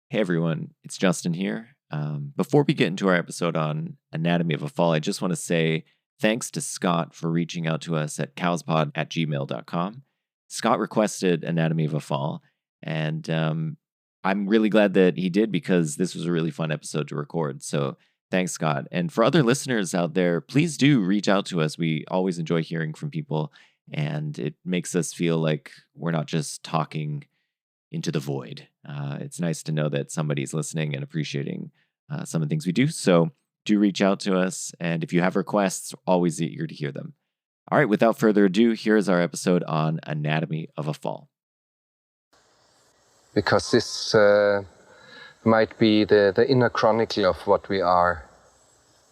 Hey everyone, it's Justin here. Before we get into our episode on Anatomy of a Fall, I just want to say thanks to Scott for reaching out to us at cowspod@gmail.com. Scott requested Anatomy of a Fall, and I'm really glad that he did because this was a really fun episode to record. So thanks, Scott. And for other listeners out there, please do reach out to us. We always enjoy hearing from people, and it makes us feel like we're not just talking into the void. It's nice to know that somebody's listening and appreciating some of the things we do. So do reach out to us. And if you have requests, always eager to hear them. All right, without further ado, here's our episode on Anatomy of a Fall. Because this might be the inner chronicle of what we are.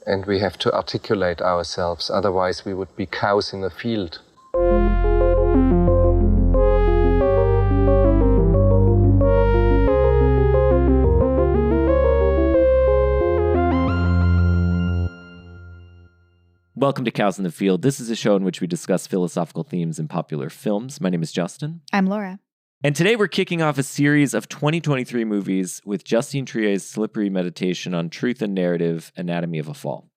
And we have to articulate ourselves. Otherwise, we would be cows in a field. Welcome to Cows in the Field. This is a show in which we discuss philosophical themes in popular films. My name is Justin. I'm Laura. And today we're kicking off a series of 2023 movies with Justine Trier's slippery meditation on truth and narrative, Anatomy of a Fall.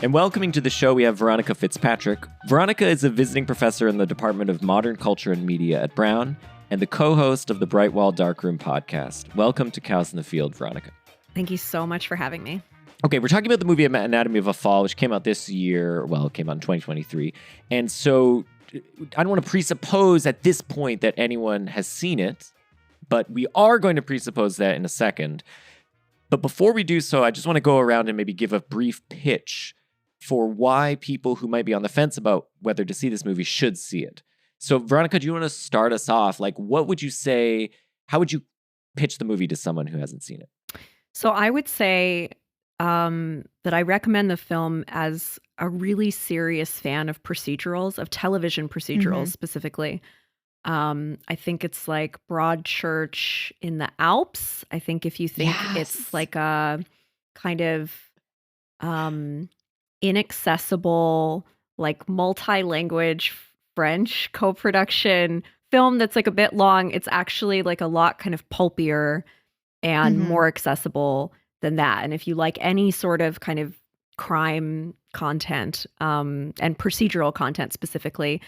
And welcoming to the show, we have Veronica Fitzpatrick. Veronica is a visiting professor in the Department of Modern Culture and Media at Brown and the co-host of the Bright Wall Darkroom podcast. Welcome to Cows in the Field, Veronica. Thank you so much for having me. Okay, we're talking about the movie Anatomy of a Fall, which came out this year. Well, it came out in 2023. And so I don't want to presuppose at this point that anyone has seen it, but we are going to presuppose that in a second. But before we do so, I just want to go around and maybe give a brief pitch for why people who might be on the fence about whether to see this movie should see it. So, Veronica, do you want to start us off? Like, what would you say, how would you pitch the movie to someone who hasn't seen it? So I would say that I recommend the film as a really serious fan of procedurals, of television procedurals specifically. I think it's like Broadchurch in the Alps. I think if you think it's like a kind of inaccessible, like multi-language French co-production film that's like a bit long, it's actually like a lot kind of pulpier and more accessible than that. And if you like any sort of kind of crime content and procedural content specifically,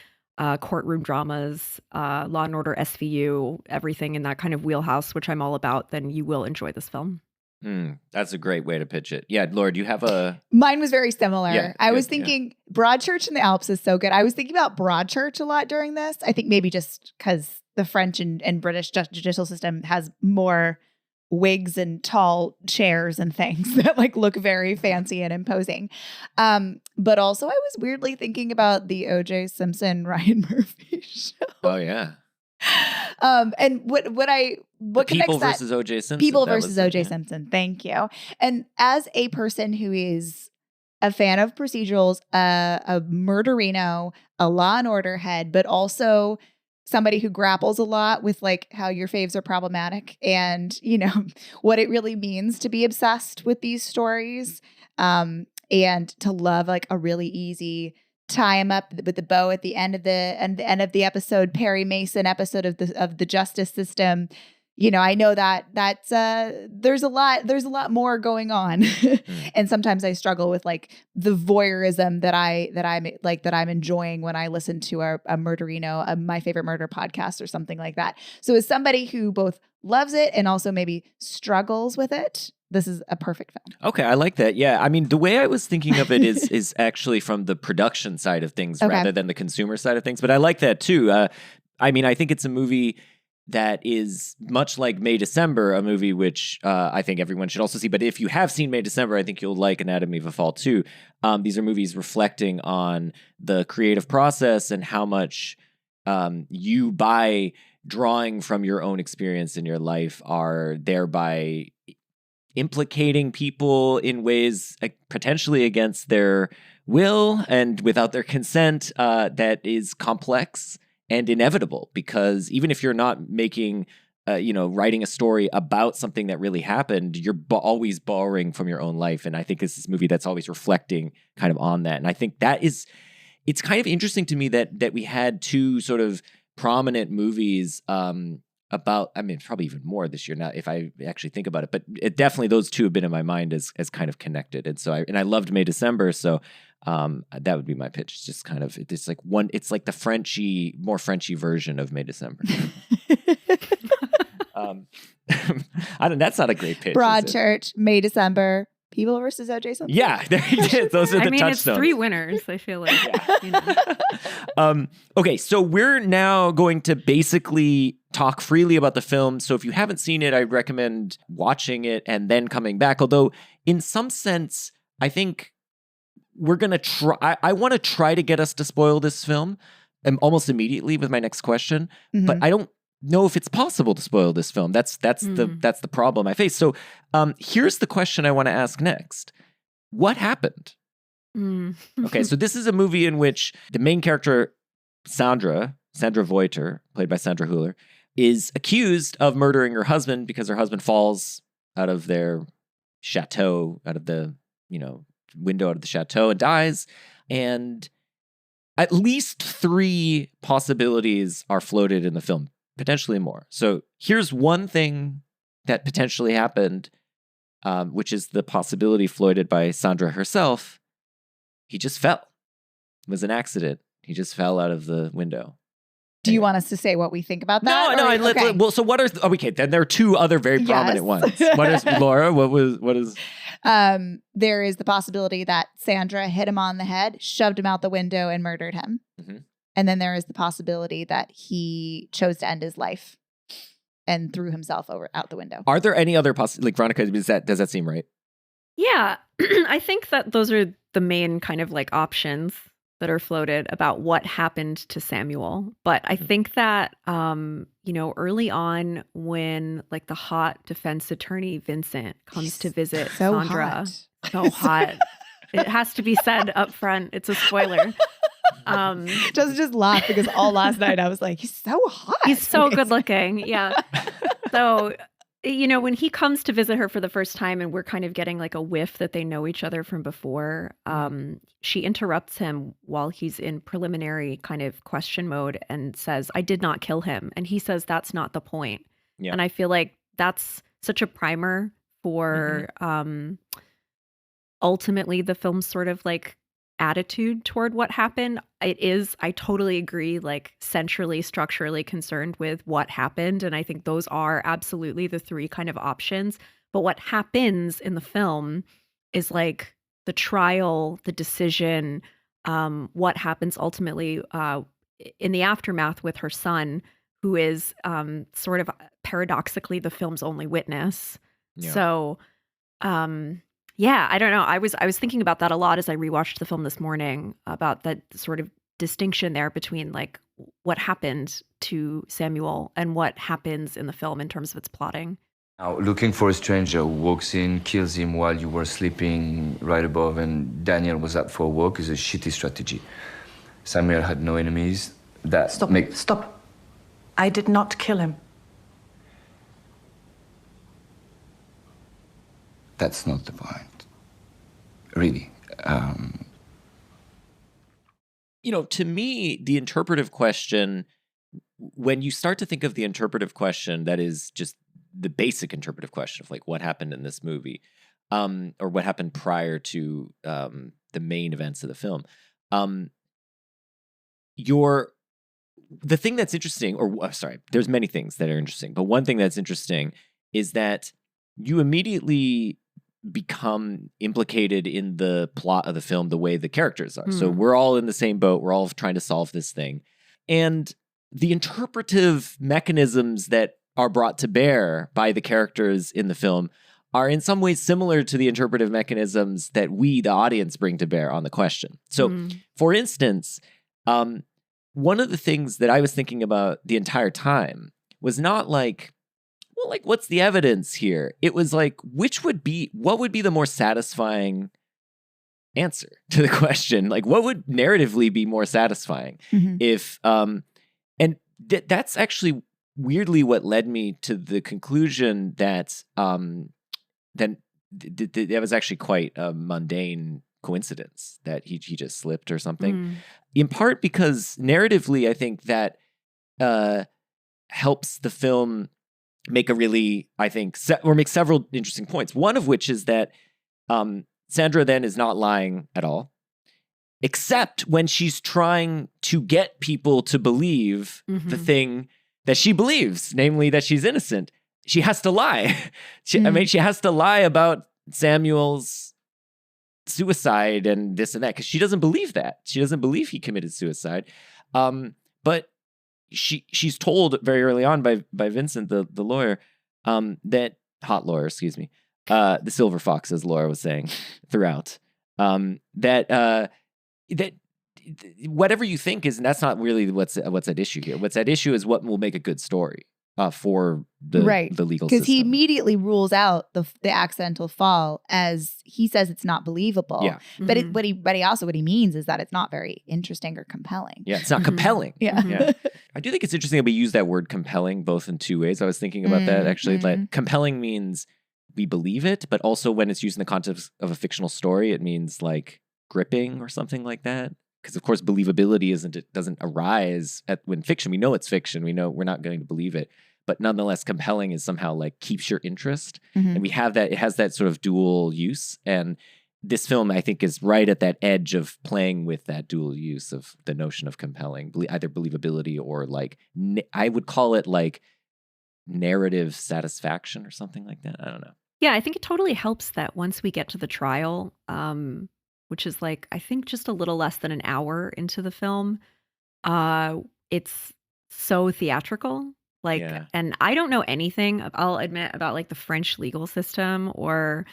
courtroom dramas, Law and Order SVU, everything in that kind of wheelhouse, which I'm all about, then you will enjoy this film. That's a great way to pitch it. Yeah, Laura, do you have a... Mine was very similar. Yeah, I was thinking Broadchurch in the Alps is so good. I was thinking about Broadchurch a lot during this. I think maybe just because the French and British judicial system has more wigs and tall chairs and things that like look very fancy and imposing. But also I was weirdly thinking about the O.J. Simpson, Ryan Murphy show. Oh, yeah. And what People connects that? versus O.J. Simpson. People versus O.J. Simpson. Thank you. And as a person who is a fan of procedurals, a murderino, a Law and Order head, but also somebody who grapples a lot with like how your faves are problematic and, you know, what it really means to be obsessed with these stories, and to love like a really easy tie him up with the bow at the end of the episode, Perry Mason episode of the justice system. You know, I know that's there's a lot more going on. And sometimes I struggle with like the voyeurism that I'm enjoying when I listen to a murderino, My Favorite Murder podcast or something like that. So as somebody who both loves it and also maybe struggles with it, this is a perfect film. Okay, I like that. Yeah, I mean, the way I was thinking of it is actually from the production side of things rather than the consumer side of things. But I like that too. I mean, I think it's a movie that is much like May December, a movie which I think everyone should also see. But if you have seen May December, I think you'll like Anatomy of a Fall too. These are movies reflecting on the creative process and how much you, by drawing from your own experience in your life, are thereby implicating people in ways potentially against their will and without their consent that is complex and inevitable, because even if you're not making writing a story about something that really happened, you're always borrowing from your own life. And I think it's this movie that's always reflecting kind of on that. And I think it's kind of interesting to me that we had two sort of prominent movies about, I mean, probably even more this year now if I actually think about it, but definitely those two have been in my mind as kind of connected. And so I loved May December. So that would be my pitch. It's just kind of, it's like the more Frenchy version of May December. That's not a great pitch. Broadchurch, May December, People versus O.J. Simpson. Yeah, there you did. Those are the touchstones. It's 3 winners, I feel like. Okay, so we're now going to basically talk freely about the film. So if you haven't seen it, I recommend watching it and then coming back. Although in some sense, I think we're going to try, I want to try to get us to spoil this film almost immediately with my next question, but I don't know if it's possible to spoil this film. That's the problem I face. So here's the question I want to ask next. What happened? Okay, so this is a movie in which the main character, Sandra Voiter, played by Sandra Hüller, is accused of murdering her husband because her husband falls out of their chateau, out of the, window out of the chateau and dies. And at least 3 possibilities are floated in the film, potentially more. So here's one thing that potentially happened, which is the possibility floated by Sandra herself. He just fell. It was an accident. He just fell out of the window. Do you want us to say what we think about that? No. Okay. Well, so what are? Okay, then there are 2 other very prominent ones. What is Laura? What is? There is the possibility that Sandra hit him on the head, shoved him out the window, and murdered him. Mm-hmm. And then there is the possibility that he chose to end his life and threw himself out the window. Are there any other possibilities? Like, Veronica, does that seem right? Yeah, I think that those are the main kind of like options that are floated about what happened to Samuel. But I think that, early on when like the hot defense attorney Vincent comes to visit Sandra. So hot. It has to be said up front. It's a spoiler. Just laugh because all last night I was like, he's so hot. He's so good looking. Yeah. So, when he comes to visit her for the first time and we're kind of getting like a whiff that they know each other from before, she interrupts him while he's in preliminary kind of question mode and says, "I did not kill him." And he says, "That's not the point." Yeah. And I feel like that's such a primer for ultimately the film's sort of like attitude toward what happened. It is, I totally agree, like centrally, structurally concerned with what happened. And I think those are absolutely the 3 kind of options. But what happens in the film is like the trial, the decision, what happens ultimately in the aftermath with her son, who is sort of paradoxically the film's only witness. Yeah. So, yeah, I don't know. I was thinking about that a lot as I rewatched the film this morning, about that sort of distinction there between like what happened to Samuel and what happens in the film in terms of its plotting. Now, looking for a stranger who walks in, kills him while you were sleeping right above and Daniel was out for a walk is a shitty strategy. Samuel had no enemies. Stop. I did not kill him. That's not the point. Really. To me, the interpretive question, when you start to think of the interpretive question, that is just the basic interpretive question of like what happened in this movie, or what happened prior to the main events of the film. The thing that's interesting, there's many things that are interesting, but one thing that's interesting is that you immediately become implicated in the plot of the film the way the characters are. So we're all in the same boat. We're all trying to solve this thing. And the interpretive mechanisms that are brought to bear by the characters in the film are in some ways similar to the interpretive mechanisms that we, the audience, bring to bear on the question. So, for instance, one of the things that I was thinking about the entire time was not like, well, like, what's the evidence here? It was like, what would be the more satisfying answer to the question? Like, what would narratively be more satisfying if, that's actually weirdly what led me to the conclusion that that was actually quite a mundane coincidence that he just slipped or something. In part because narratively, I think that helps the film make a really, I think, make several interesting points. One of which is that Sandra then is not lying at all, except when she's trying to get people to believe the thing that she believes, namely that she's innocent. She has to lie. She has to lie about Samuel's suicide and this and that because she doesn't believe that. She doesn't believe he committed suicide. But she's told very early on by Vincent, the lawyer, that hot lawyer, excuse me, the silver fox, as Laura was saying throughout, that whatever you think is, and that's not really what's at issue here. What's at issue is what will make a good story for the legal system. Because he immediately rules out the accidental fall as he says it's not believable. Yeah. But what he means is that it's not very interesting or compelling. Yeah, it's not compelling. Yeah. Yeah. I do think it's interesting that we use that word compelling both in two ways. I was thinking about that actually. Like compelling means we believe it, but also when it's used in the context of a fictional story, it means like gripping or something like that. Because of course, believability doesn't arise when fiction. We know it's fiction. We know we're not going to believe it. But nonetheless, compelling is somehow like keeps your interest. And we have that, it has that sort of dual use. And this film, I think, is right at that edge of playing with that dual use of the notion of compelling, either believability or like, I would call it like narrative satisfaction or something like that. I don't know. Yeah, I think it totally helps that once we get to the trial, which is like, I think just a little less than an hour into the film, it's so theatrical. Like, and I don't know anything, I'll admit, about like the French legal system or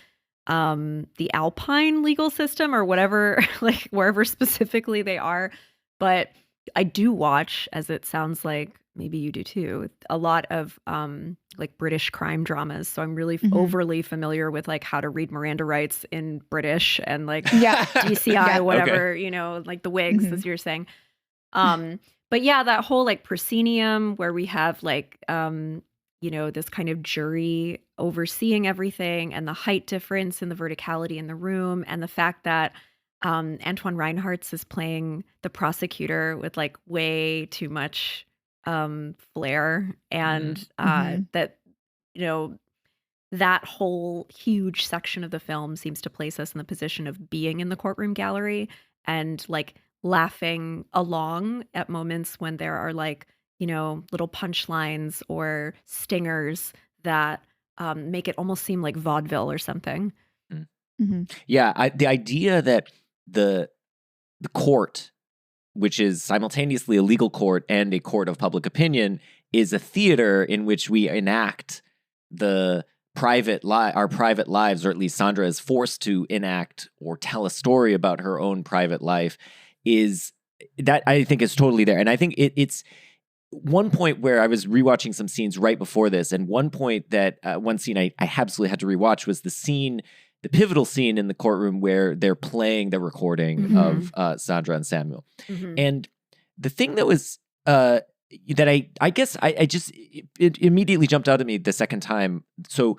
the Alpine legal system or whatever, like wherever specifically they are. But I do watch, as it sounds like maybe you do too, a lot of like British crime dramas. So I'm really overly familiar with like how to read Miranda rights in British and like DCI, whatever, you know, like the wigs, as you're saying. But yeah, that whole like proscenium where we have like, you know, this kind of jury overseeing everything and the height difference and the verticality in the room and the fact that Antoine Reinhardt is playing the prosecutor with like way too much flair and that, you know, that whole huge section of the film seems to place us in the position of being in the courtroom gallery and like laughing along at moments when there are like, you know, little punchlines or stingers that make it almost seem like vaudeville or something. Yeah, the idea that the court, which is simultaneously a legal court and a court of public opinion, is a theater in which we enact our private lives, or at least Sandra is forced to enact or tell a story about her own private life, is that I think is totally there. And I think it's one point where I was rewatching some scenes right before this, and one point that one scene I absolutely had to rewatch was the pivotal scene in the courtroom where they're playing the recording of Sandra and Samuel. And the thing that was that I guess I just it immediately jumped out at me the second time. So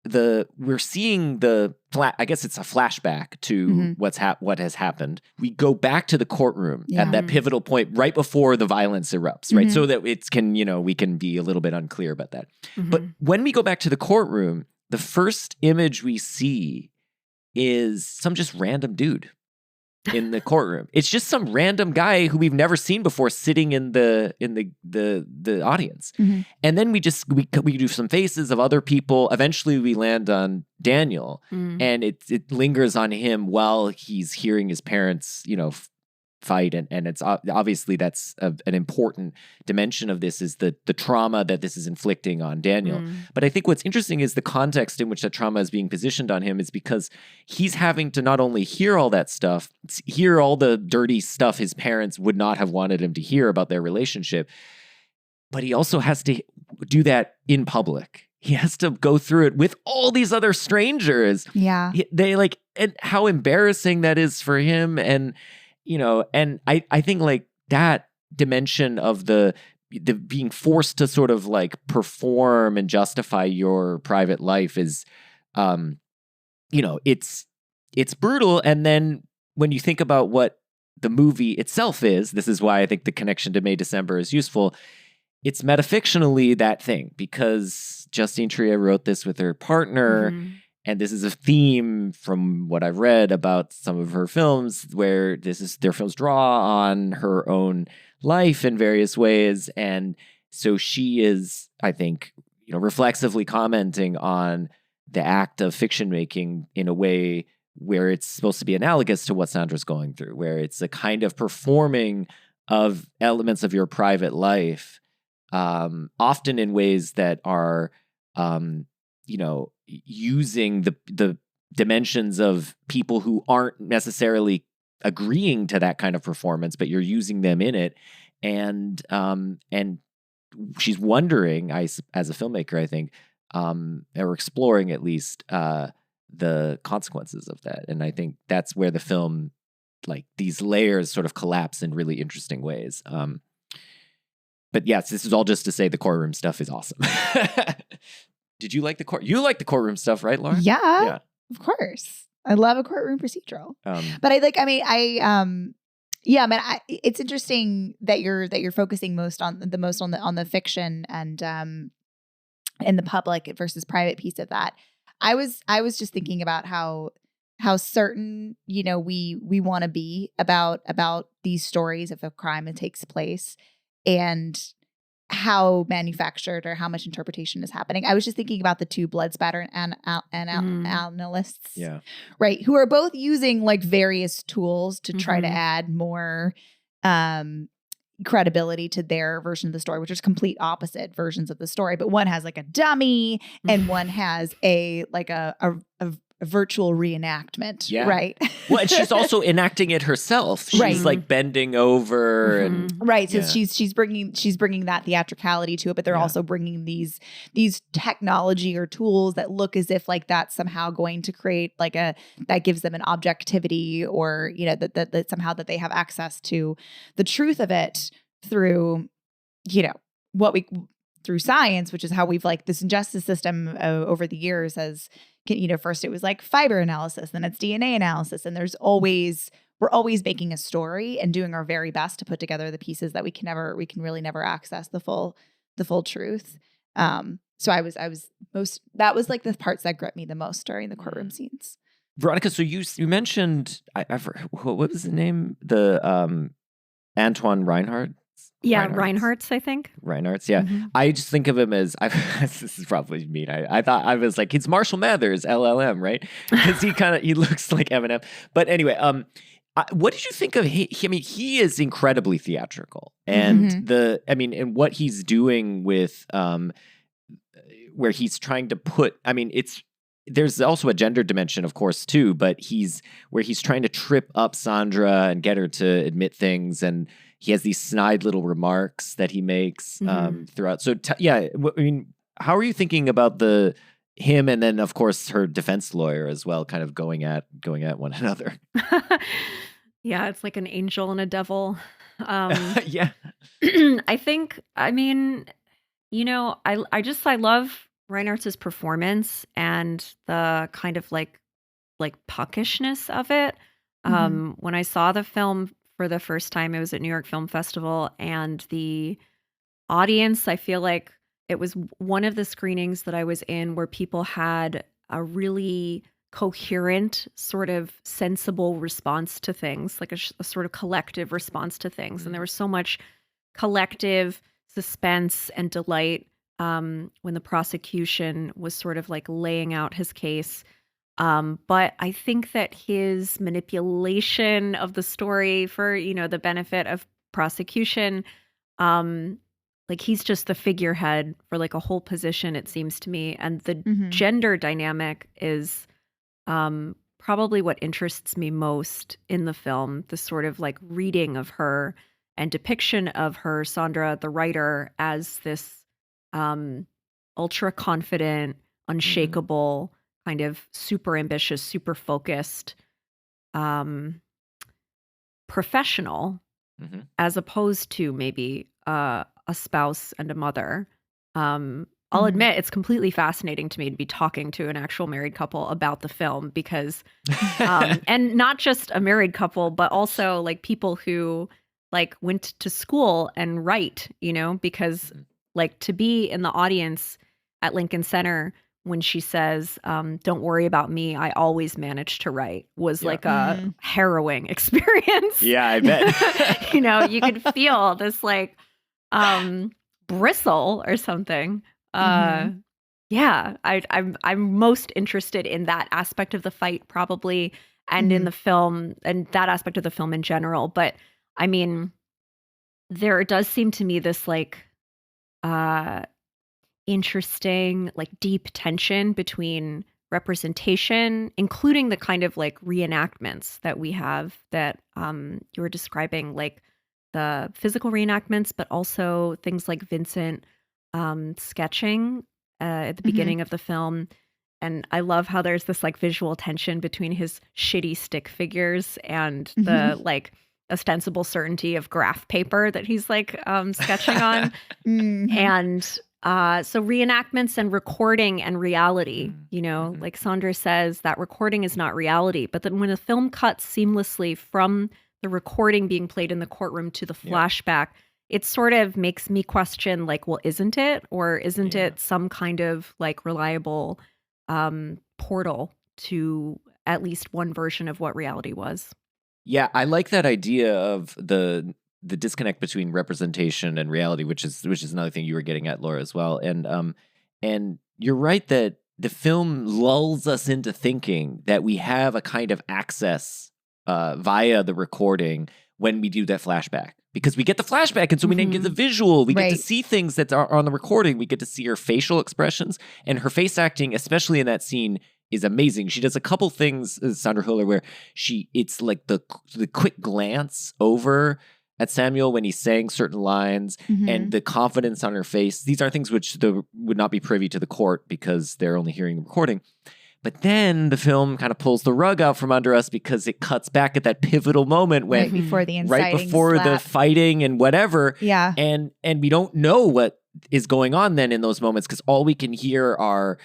we're seeing I guess it's a flashback to what has happened. We go back to the courtroom at that pivotal point right before the violence erupts, right? So that we can be a little bit unclear about that. But when we go back to the courtroom, the first image we see is some just random dude in the courtroom. It's just some random guy who we've never seen before sitting in the audience. And then we do some faces of other people. Eventually we land on Daniel and it lingers on him while he's hearing his parents, you know, fight. And it's obviously that's an important dimension of this is the trauma that this is inflicting on Daniel. But I think what's interesting is the context in which that trauma is being positioned on him is because he's having to not only hear all that stuff, hear all the dirty stuff his parents would not have wanted him to hear about their relationship, but he also has to do that in public. He has to go through it with all these other strangers. Yeah. And how embarrassing that is for him. And, you know, and I think like that dimension of the the being forced to sort of like perform and justify your private life is, it's brutal. And then when you think about what the movie itself is, this is why I think the connection to May December is useful. It's metafictionally that thing, because Justine Triet wrote this with her partner. And this is a theme from what I've read about some of her films, where their films draw on her own life in various ways. And so she is, I think, reflexively commenting on the act of fiction making in a way where it's supposed to be analogous to what Sandra's going through, where it's a kind of performing of elements of your private life, often in ways that are, using the dimensions of people who aren't necessarily agreeing to that kind of performance, but you're using them in it. And she's wondering, as a filmmaker, I think, or exploring at least, the consequences of that. And I think that's where the film, like these layers sort of collapse in really interesting ways. But yes, this is all just to say the courtroom stuff is awesome. Did you like you like the courtroom stuff, right, Laura? Yeah, of course. I love a courtroom procedural. But it's interesting that you're focusing on the fiction and in the public versus private piece of that. I was just thinking about how certain, we want to be about these stories if a crime that takes place, and how manufactured or how much interpretation is happening. I was just thinking about the two blood spatter analysts, right, who are both using like various tools to try to add more credibility to their version of the story, which is complete opposite versions of the story. But one has like a dummy, and one has a virtual reenactment, right? Well, and she's also enacting it herself. She's like bending over, and right. So she's bringing that theatricality to it, but they're also bringing these technology or tools that look as if like that's somehow going to create like that gives them an objectivity, or that somehow that they have access to the truth of it through through science, which is how we've like this justice system over the years has. First it was like fiber analysis, then it's DNA analysis, and we're always making a story and doing our very best to put together the pieces that we can really never access the full truth. So that was like the parts that gripped me the most during the courtroom scenes. Veronica, so you mentioned what was the name? The Antoine Reinhardt. Yeah, Reinhardt's, I think. Reinhardt's, yeah. I just think of him as, this is probably mean. I thought, I was like, he's Marshall Mathers, LLM, right? Because he looks like Eminem. But anyway, what did you think of him? I mean, he is incredibly theatrical. And and what he's doing with, where he's trying to put, there's also a gender dimension, of course, too, but he's trying to trip up Sandra and get her to admit things, and he has these snide little remarks that he makes throughout. So, how are you thinking about him, and then, of course, her defense lawyer as well, kind of going at one another? Yeah, it's like an angel and a devil. Yeah, I think. I love Reinhardt's performance and the kind of like puckishness of it. When I saw the film for the first time, it was at New York Film Festival, and the audience, I feel like it was one of the screenings that I was in where people had a really coherent, sort of sensible response to things, like a sort of collective response to things. And there was so much collective suspense and delight when the prosecution was sort of like laying out his case. But I think that his manipulation of the story for, the benefit of prosecution, like he's just the figurehead for like a whole position, it seems to me. And the gender dynamic is probably what interests me most in the film, the sort of like reading of her and depiction of her, Sandra, the writer, as this ultra confident, unshakable, kind of super ambitious, super focused professional, as opposed to maybe a a spouse and a mother. I'll admit it's completely fascinating to me to be talking to an actual married couple about the film because, and not just a married couple, but also like people who like went to school and write, you know, because like to be in the audience at Lincoln Center when she says, don't worry about me, I always manage to write was like a harrowing experience. Yeah, I bet. You know, you could feel this like bristle or something. Yeah, I'm most interested in that aspect of the fight probably, and in the film, and that aspect of the film in general. But I mean, there does seem to me this like interesting, like deep tension between representation, including the kind of like reenactments that we have that you were describing, like the physical reenactments, but also things like Vincent sketching at the beginning of the film. And I love how there's this like visual tension between his shitty stick figures and the like ostensible certainty of graph paper that he's like sketching on. And so reenactments and recording and reality, you know, like Sandra says, that recording is not reality. But then when a film cuts seamlessly from the recording being played in the courtroom to the flashback, it sort of makes me question, like, well, isn't it? Or isn't it some kind of like reliable portal to at least one version of what reality was? Yeah, I like that idea of the disconnect between representation and reality, which is another thing you were getting at, Laura, as well. And you're right that the film lulls us into thinking that we have a kind of access via the recording when we do that flashback. Because we get the flashback, and so we didn't get the visual. We get to see things that are on the recording. We get to see her facial expressions, and her face acting, especially in that scene, is amazing. She does a couple things, Sandra Hüller, where it's like the quick glance over at Samuel when he's saying certain lines, and the confidence on her face. These are things which would not be privy to the court because they're only hearing the recording. But then the film kind of pulls the rug out from under us because it cuts back at that pivotal moment when right before the fighting and whatever. Yeah. And we don't know what is going on then in those moments because all we can hear are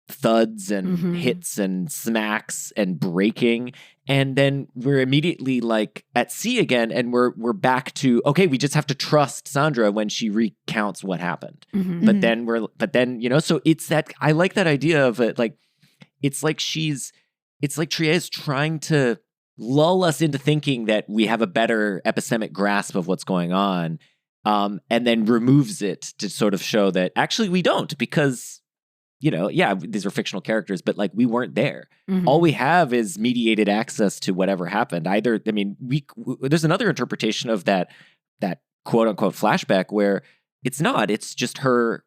thuds and hits and smacks and breaking. And then we're immediately like at sea again, and we're back to, okay, we just have to trust Sandra when she recounts what happened. But then you know, so it's that, I like that idea of it, like it's like Trier is trying to lull us into thinking that we have a better epistemic grasp of what's going on, and then removes it to sort of show that actually we don't, because you know, yeah, these are fictional characters, but like we weren't there. All we have is mediated access to whatever happened. Either, I mean, there's another interpretation of that quote unquote flashback where it's not. It's just her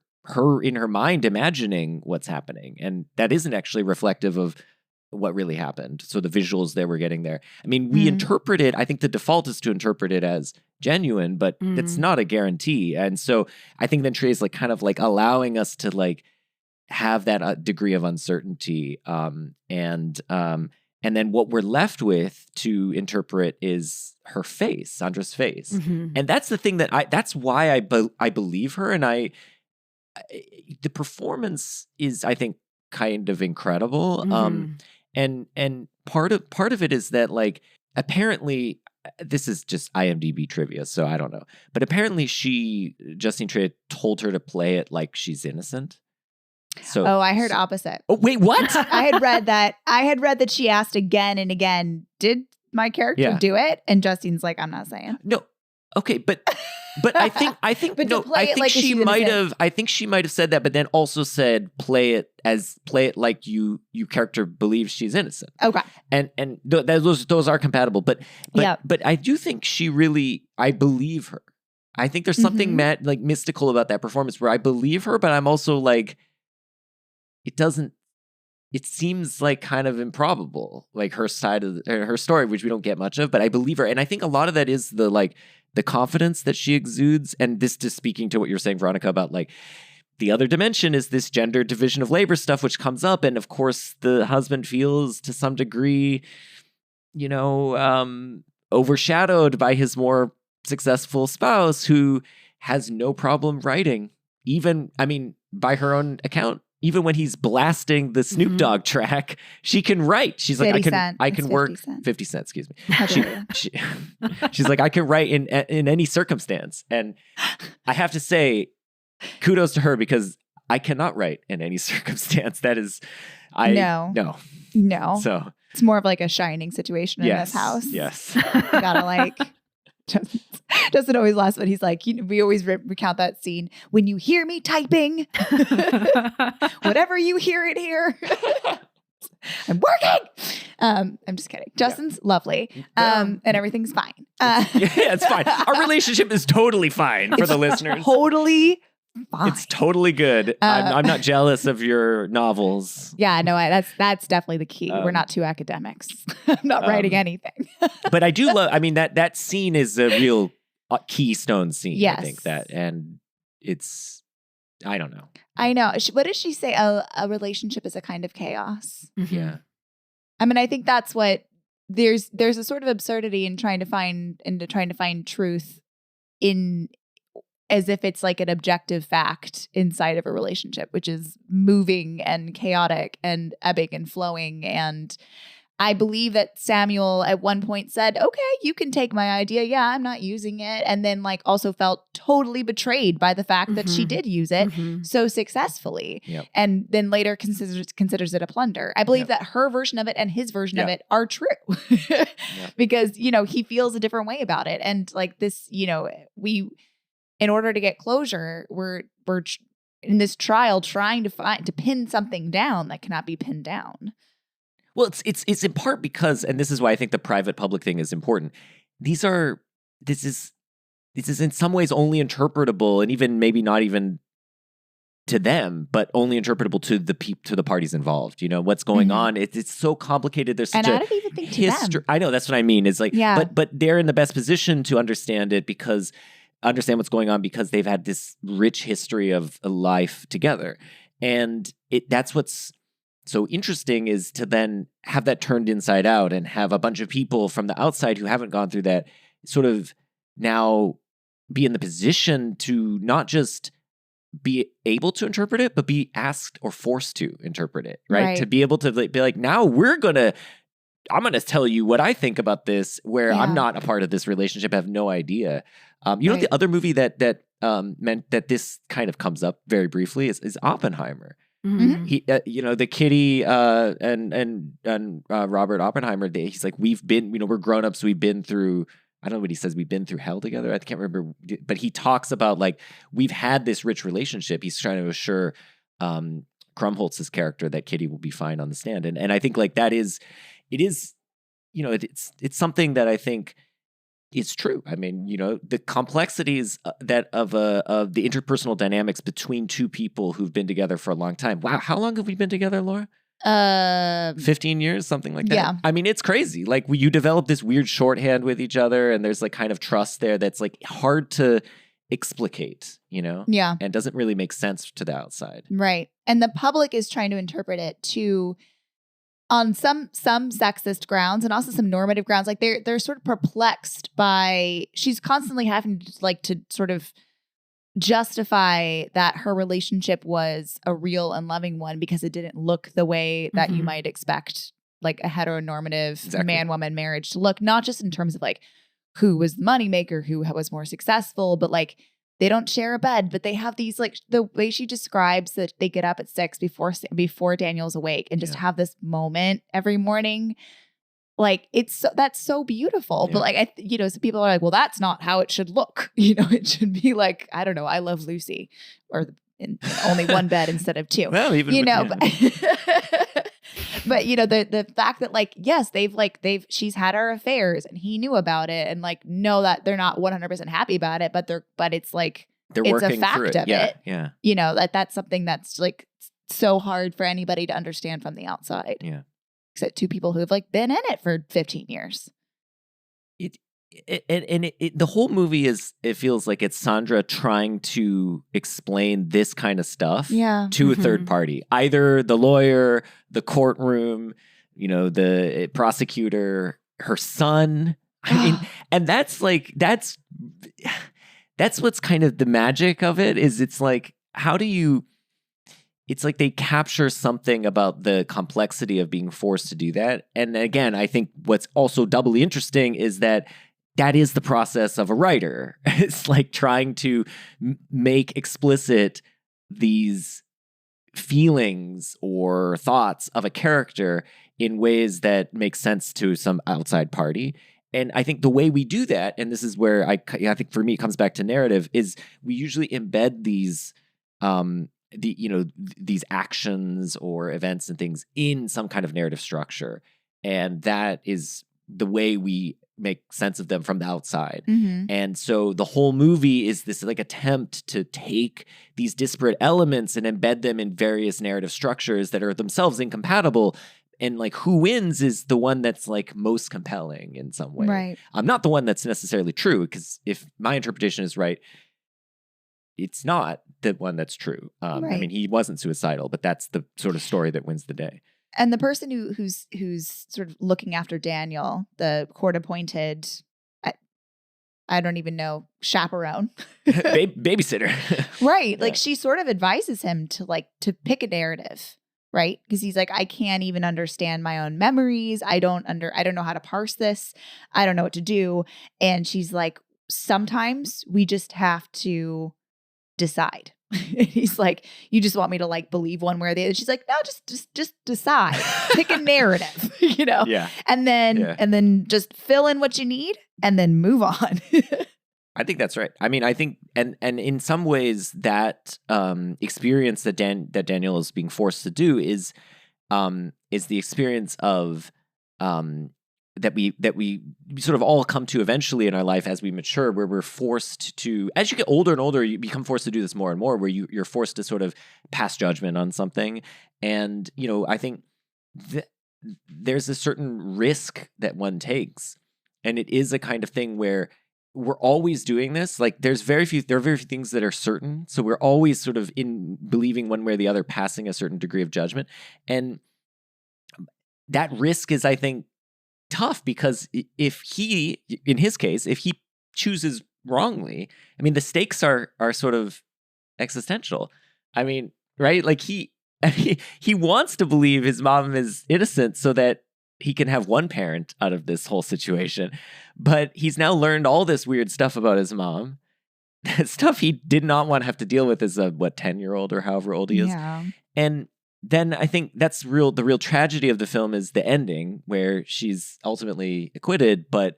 in her mind imagining what's happening, and that isn't actually reflective of what really happened. So the visuals that we're getting there, I mean, we interpret it. I think the default is to interpret it as genuine, but it's not a guarantee. And so I think then Trey is like kind of like allowing us to like have that degree of uncertainty, and then what we're left with to interpret is her face, Sandra's face, and that's the thing that's why I believe her, and the performance is, I think, kind of incredible, and part of it is that, like, apparently, this is just IMDb trivia, so I don't know, but apparently Justine Triet told her to play it like she's innocent. So, I heard opposite. Oh, wait, what? I had read that she asked again and again, did my character do it? And Justine's like, I'm not saying. No. Okay, but I think but no, I think like she might have said that, but then also said play it like you character believes she's innocent. Okay. And those are compatible, but I do think I believe her. I think there's something like mystical about that performance where I believe her, but I'm also like, it seems like kind of improbable, like her side of her story, which we don't get much of, but I believe her. And I think a lot of that is the confidence that she exudes. And this, just speaking to what you're saying, Veronica, about like the other dimension is this gender division of labor stuff, which comes up. And of course the husband feels to some degree, you know, overshadowed by his more successful spouse who has no problem writing, even, I mean, by her own account, even when he's blasting the Snoop Dogg track, she can write. She's like, I can work 50 cents, excuse me. She's like, I can write in any circumstance. And I have to say, kudos to her, because I cannot write in any circumstance. That is, no. So it's more of like a Shining situation in this house. Yes. You gotta like, doesn't always last, but he's like, we always recount that scene. When you hear me typing, whatever you hear it here, I'm working. I'm just kidding. Justin's lovely. And everything's fine. It's fine. Our relationship is totally fine for the listeners. Totally fine. It's totally good. I'm not jealous of your novels. Yeah, no, that's definitely the key. We're not two academics. I'm not writing anything. But I do love, I mean, that scene is a real keystone scene. Yes. I think that, and it's, I don't know. I know. What does she say? A relationship is a kind of chaos. Yeah. I mean, I think that's what there's a sort of absurdity in trying to find truth in, as if it's like an objective fact inside of a relationship, which is moving and chaotic and ebbing and flowing. And I believe that Samuel at one point said, okay, you can take my idea. Yeah, I'm not using it. And then like also felt totally betrayed by the fact that she did use it so successfully. Yep. And then later considers it a plunder. I believe that her version of it and his version of it are true because, he feels a different way about it. And like this, in order to get closure, we're in this trial trying to pin something down that cannot be pinned down. Well, it's in part because, and this is why I think the private public thing is important. This is in some ways only interpretable, and even maybe not even to them, but only interpretable to the parties involved. What's going on? It's so complicated. There's such I don't even think to them. I know, that's what I mean. It's like, but they're in the best position to understand it, because understand what's going on, because they've had this rich history of a life together, and that's what's so interesting, is to then have that turned inside out and have a bunch of people from the outside who haven't gone through that sort of now be in the position to not just be able to interpret it, but be asked or forced to interpret it, right? To be able to be like, now I'm going to tell you what I think about this, where I'm not a part of this relationship, I have no idea. The other movie that meant that this kind of comes up very briefly is Oppenheimer. He, the kitty and Robert Oppenheimer, he's like, we've been, we're grown-ups, we've been through, I don't know what he says, we've been through hell together. I can't remember, but he talks about like, we've had this rich relationship. He's trying to assure Krumholtz's character that Kitty will be fine on the stand. And I think like it's something that I think is true. I mean, the complexities that of the interpersonal dynamics between two people who've been together for a long time. Wow. How long have we been together, Laura? 15 years, something like that. Yeah. I mean, it's crazy. Like you develop this weird shorthand with each other, and there's like kind of trust there that's like hard to explicate, Yeah. And doesn't really make sense to the outside. Right. And the public is trying to interpret it on some sexist grounds and also some normative grounds. Like they're sort of perplexed by, she's constantly having to sort of justify that her relationship was a real and loving one because it didn't look the way that you might expect like a heteronormative man-woman marriage to look, not just in terms of like who was the moneymaker, who was more successful, but like they don't share a bed, but they have these like the way she describes that they get up at 6 before Daniel's awake and just have this moment every morning. Like that's so beautiful. But like some people are like, well, that's not how it should look. It should be like, I don't know, I Love Lucy, or in only one bed instead of two. Well, even but the fact that like, yes, she's had her affairs and he knew about it, and like know that they're not 100% happy about it, but it's like it's a fact of it. Yeah. That's something that's like so hard for anybody to understand from the outside. Yeah. Except two people who have like been in it for 15 years. The whole movie it feels like it's Sandra trying to explain this kind of stuff to a third party, either the lawyer, the courtroom, the prosecutor, her son. I mean, and that's that's what's kind of the magic of it, is it's like, how do you, it's like they capture something about the complexity of being forced to do that. And again, I think what's also doubly interesting is that is the process of a writer. It's like trying to make explicit these feelings or thoughts of a character in ways that make sense to some outside party. And I think the way we do that, and this is where I think for me it comes back to narrative, is we usually embed these these actions or events and things in some kind of narrative structure, and that is the way we make sense of them from the outside. And so the whole movie is this like attempt to take these disparate elements and embed them in various narrative structures that are themselves incompatible. And like who wins is the one that's like most compelling in some way. Right. Not the one that's necessarily true, because if my interpretation is right, it's not the one that's true. I Right. mean, he wasn't suicidal, but that's the sort of story that wins the day. And the person who's sort of looking after Daniel, the court-appointed, I don't even know, chaperone, Babysitter. right? Like Yeah. she sort of advises him to pick a narrative, right? Because he's like, I can't even understand my own memories. I don't know how to parse this. I don't know what to do. And she's like, sometimes we just have to decide. And he's like, you just want me to like believe one way or the other. She's like, no, just decide. Pick a narrative, Yeah. and then just fill in what you need and then move on. I think that's right. I mean, I think, and in some ways that experience that Daniel is being forced to do is the experience of that we sort of all come to eventually in our life as we mature, where we're forced to, as you get older and older, you become forced to do this more and more, where you're forced to sort of pass judgment on something. And, I think there's a certain risk that one takes. And it is a kind of thing where we're always doing this. Like there are very few things that are certain. So we're always sort of in believing one way or the other, passing a certain degree of judgment. And that risk is, I think, tough, because if he, in his case, if he chooses wrongly, I mean, the stakes are sort of existential. I mean, right? Like he wants to believe his mom is innocent so that he can have one parent out of this whole situation. But he's now learned all this weird stuff about his mom, stuff he did not want to have to deal with as a 10-year-old or however old he is. Yeah. And then I think that's the real tragedy of the film is the ending, where she's ultimately acquitted. But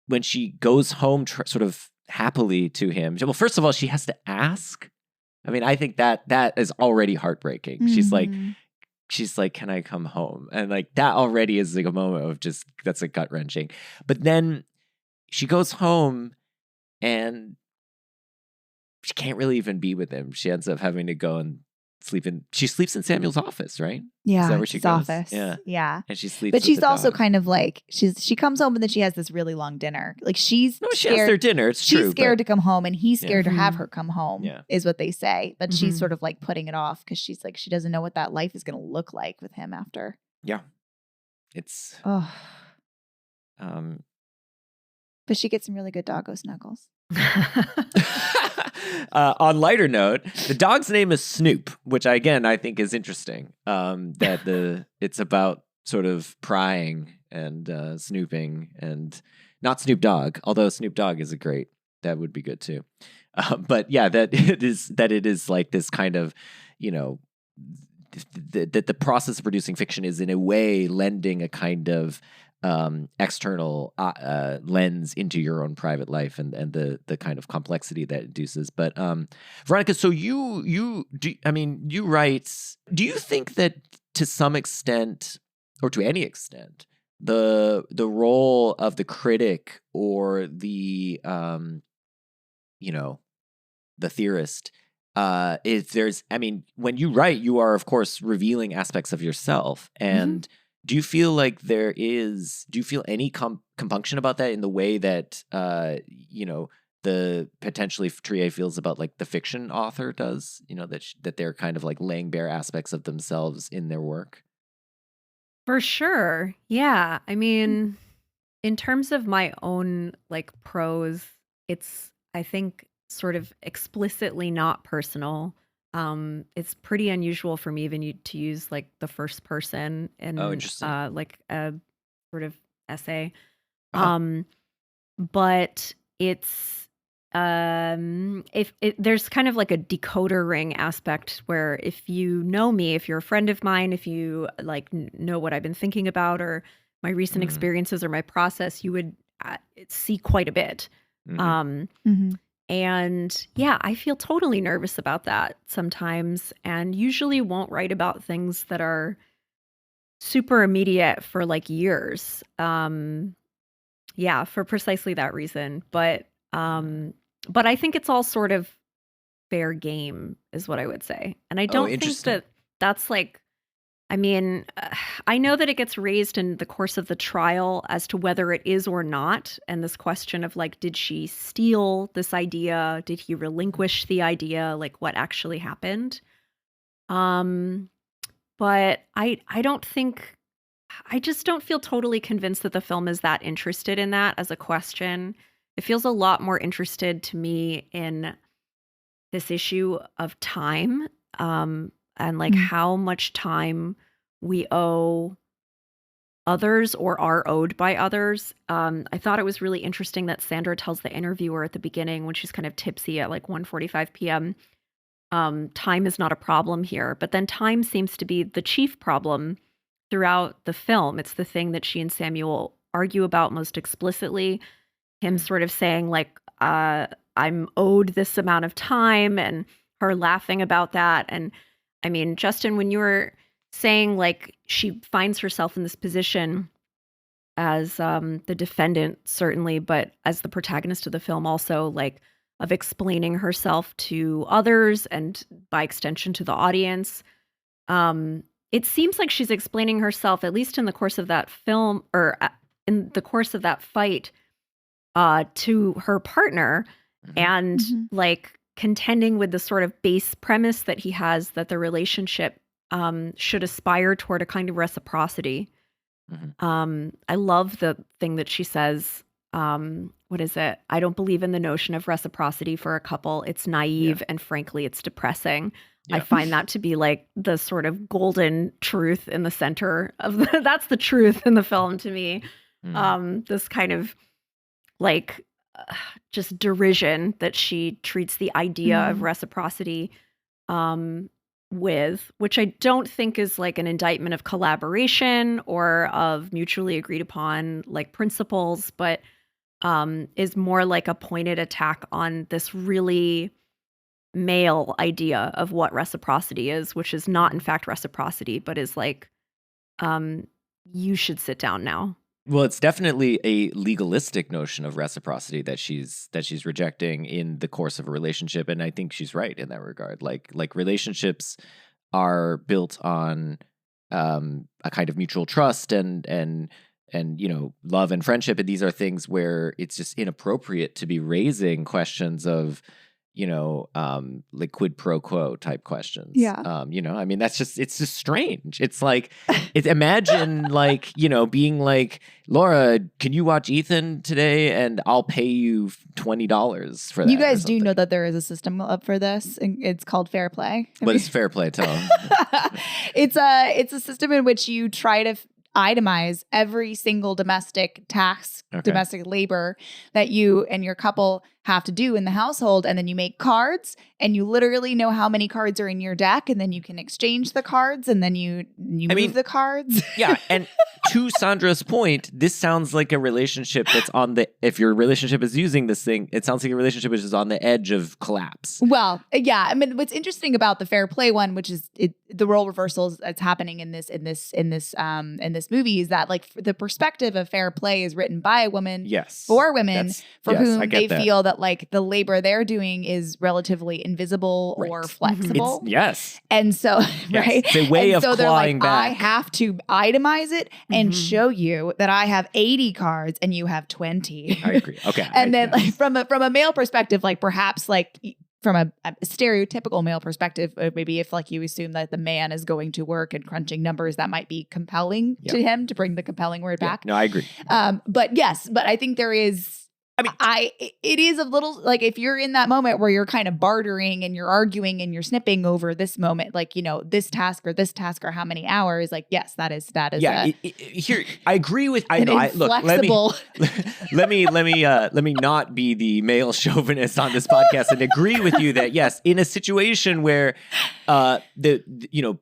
when she goes home sort of happily to him, well, first of all, she has to ask. I mean, I think that is already heartbreaking. She's like, can I come home? And like that already is like a moment of just, that's like gut wrenching. But then she goes home and she can't really even be with him. She ends up having to go and she sleeps in Samuel's office, right? Yeah. Is that where she his goes? office. Yeah. And she sleeps But with she's the also dog. kind of like, she comes home and then she has this really long dinner. Like she has their dinner. It's she's true. scared to come home and he's Yeah. scared to have her come home, Yeah. is what they say. But she's Mhm. sort of like putting it off because she's like, she doesn't know what that life is going to look like with him after. Yeah. It's Oh, um but she gets some really good doggo snuggles. on lighter note, the dog's name is Snoop, which I think is interesting. That it's about sort of prying and snooping, and not Snoop Dogg, although Snoop Dogg is that would be good too. But yeah, that it is like this kind of, that the process of producing fiction is in a way lending a kind of external lens into your own private life and the kind of complexity that induces. But Veronica, so you write. Do you think that to some extent, or to any extent, the role of the critic or the the theorist, if there's, when you write, you are of course revealing aspects of yourself, and do you feel like do you feel any compunction about that in the way that, the potentially Trier feels about like the fiction author does, that they're kind of like laying bare aspects of themselves in their work? For sure. Yeah. I mean, in terms of my own like prose it's, I think, sort of explicitly not personal. It's pretty unusual for me even to use like the first person in interesting. like a sort of essay. Uh-huh. But it's if there's kind of like a decoder ring aspect where if you know me, if you're a friend of mine, if you like know what I've been thinking about or my recent experiences or my process, you would see quite a bit. And yeah, I feel totally nervous about that sometimes, and usually won't write about things that are super immediate for like years. Yeah, for precisely that reason. But I think it's all sort of fair game is what I would say. And I don't think interesting. that that's like, I mean, I know that it gets raised in the course of the trial as to whether it is or not. And this question of like, did she steal this idea? Did he relinquish the idea? Like what actually happened? But I don't think, I just don't feel totally convinced that the film is that interested in that as a question. It feels a lot more interested to me in this issue of time, and like how much time we owe others or are owed by others. I thought it was really interesting that Sandra tells the interviewer at the beginning when she's kind of tipsy at like 1:45 p.m. Time is not a problem here, but then time seems to be the chief problem throughout the film. It's the thing that she and Samuel argue about most explicitly. Him sort of saying like, I'm owed this amount of time, and her laughing about that. And I mean, Justin, when you were saying like she finds herself in this position as the defendant, certainly, but as the protagonist of the film also, like of explaining herself to others and by extension to the audience. It seems like she's explaining herself, at least in the course of that film or in the course of that fight, to her partner and like contending with the sort of base premise that he has that the relationship should aspire toward a kind of reciprocity. I love the thing that she says. What is it? I don't believe in the notion of reciprocity for a couple. It's naive and frankly, it's depressing. I find that to be like the sort of golden truth in the center of that's the truth in the film to me. This kind of like just derision that she treats the idea of reciprocity with, which I don't think is like an indictment of collaboration or of mutually agreed upon like principles, but is more like a pointed attack on this really male idea of what reciprocity is, which is not in fact reciprocity, but is like, you should sit down now. Well, it's definitely a legalistic notion of reciprocity that she's rejecting in the course of a relationship, and I think she's right in that regard. Like relationships are built on a kind of mutual trust and you know, love and friendship, and these are things where it's just inappropriate to be raising questions of, you know, like quid pro quo type questions. Yeah. You know, I mean, it's just strange. It's like, imagine like, you know, being like, Laura, can you watch Ethan today? And I'll pay you $20 for that. You guys do know that there is a system up for this. And it's called fair play. What is fair play? Tell them. It's a system in which you try to itemize every single domestic task, domestic labor that you and your couple have to do in the household. And then you make cards and you literally know how many cards are in your deck. And then you can exchange the cards and then you move the cards. Yeah. And to Sandra's point, this sounds like a relationship that's on the, if your relationship is using this thing, it sounds like a relationship which is on the edge of collapse. Well, yeah. I mean, what's interesting about the fair play one, which is the role reversals that's happening in this movie, is that like the perspective of fair play is written by a woman for women for whom they feel that like the labor they're doing is relatively invisible or flexible. And so, right. It's a way of clawing back. I have to itemize it and show you that I have 80 cards and you have 20. I agree. Okay. And then like from a male perspective, like perhaps like from a stereotypical male perspective, maybe if like you assume that the man is going to work and crunching numbers, that might be compelling to him, to bring the compelling word back. No, I agree. But I think there is it is a little like if you're in that moment where you're kind of bartering and you're arguing and you're snipping over this moment, like, this task or how many hours, like, yes, that is Yeah, here I agree with. I an know. Look, inflexible. let me not be the male chauvinist on this podcast and agree with you that yes, in a situation where the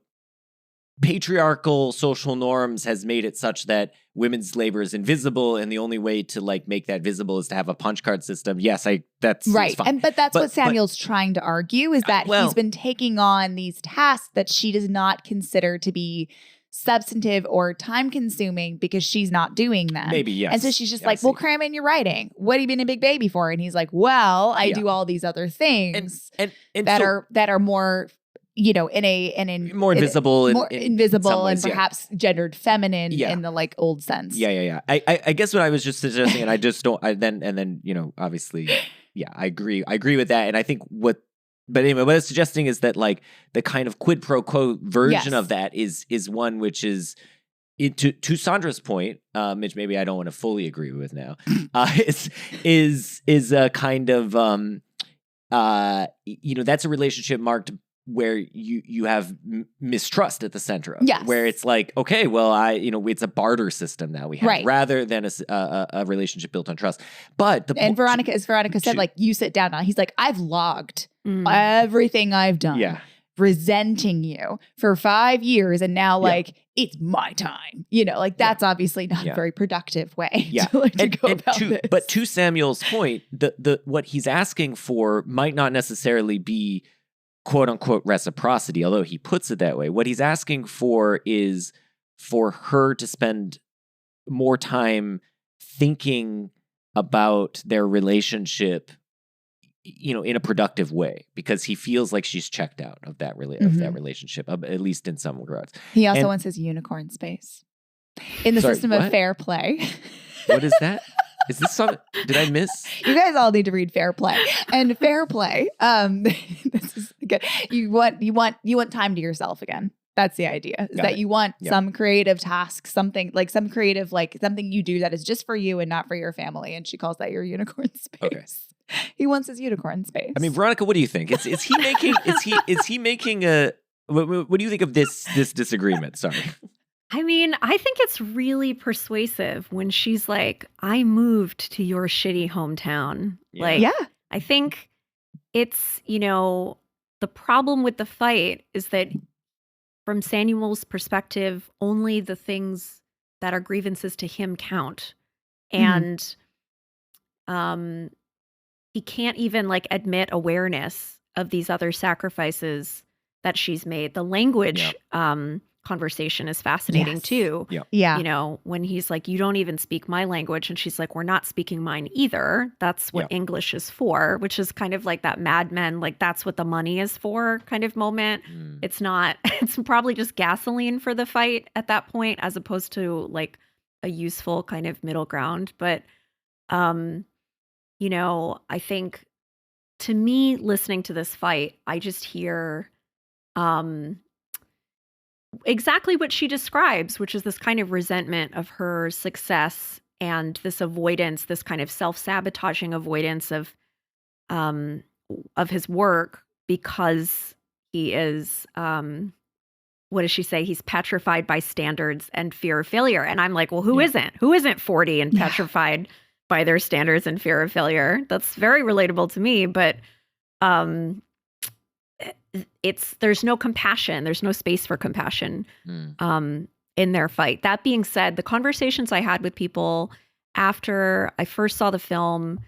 patriarchal social norms has made it such that women's labor is invisible, and the only way to like make that visible is to have a punch card system. Yes, that's right. fine. But that's what Samuel's trying to argue is that he's been taking on these tasks that she does not consider to be substantive or time consuming because she's not doing them. Maybe, yes. And so she's just like, well, cram in your writing. What have you been a big baby for? And he's like, well, I do all these other things and that are more more invisible, and perhaps gendered feminine in the like old sense. Yeah. I guess what I was just suggesting, and I just don't. Obviously, I agree with that, and I think but anyway, what I was suggesting is that like the kind of quid pro quo version of that is one which is. To Sandra's point, which maybe I don't want to fully agree with now, is a kind of that's a relationship marked where you have mistrust at the center of it, where it's like, okay, well, it's a barter system that we have rather than a relationship built on trust. But Veronica said, like, you sit down now. He's like, I've logged everything I've done, resenting you for 5 years, and now like it's my time. That's obviously not a very productive way to go about this. But to Samuel's point, the what he's asking for might not necessarily be quote unquote reciprocity, although he puts it that way. What he's asking for is for her to spend more time thinking about their relationship, in a productive way, because he feels like she's checked out of that relationship, at least in some regards. He also wants his unicorn space in the system of fair play. What is that? Is this something? Did I miss? You guys all need to read Fair Play. And Fair Play, this is good. You want time to yourself again. That's the idea. Is that you want some creative task, something you do that is just for you and not for your family. And she calls that your unicorn space. Okay. He wants his unicorn space. I mean, Veronica, what do you think? Is he making a? What do you think of this disagreement? Sorry. I mean, I think it's really persuasive when she's like, I moved to your shitty hometown. I think it's, the problem with the fight is that from Samuel's perspective, only the things that are grievances to him count. And he can't even like admit awareness of these other sacrifices that she's made. The language conversation is fascinating too. Yeah. When he's like, you don't even speak my language. And she's like, we're not speaking mine either. That's what English is for, which is kind of like that Mad Men, like that's what the money is for kind of moment. It's not, it's probably just gasoline for the fight at that point, as opposed to like a useful kind of middle ground. But, I think to me, listening to this fight, I just hear, exactly what she describes, which is this kind of resentment of her success and this avoidance, this kind of self-sabotaging avoidance of his work, because he is, what does she say? He's petrified by standards and fear of failure. And I'm like, well, who isn't? Who isn't 40 and petrified by their standards and fear of failure? That's very relatable to me, but there's no compassion. There's no space for compassion in their fight. That being said, the conversations I had with people after I first saw the film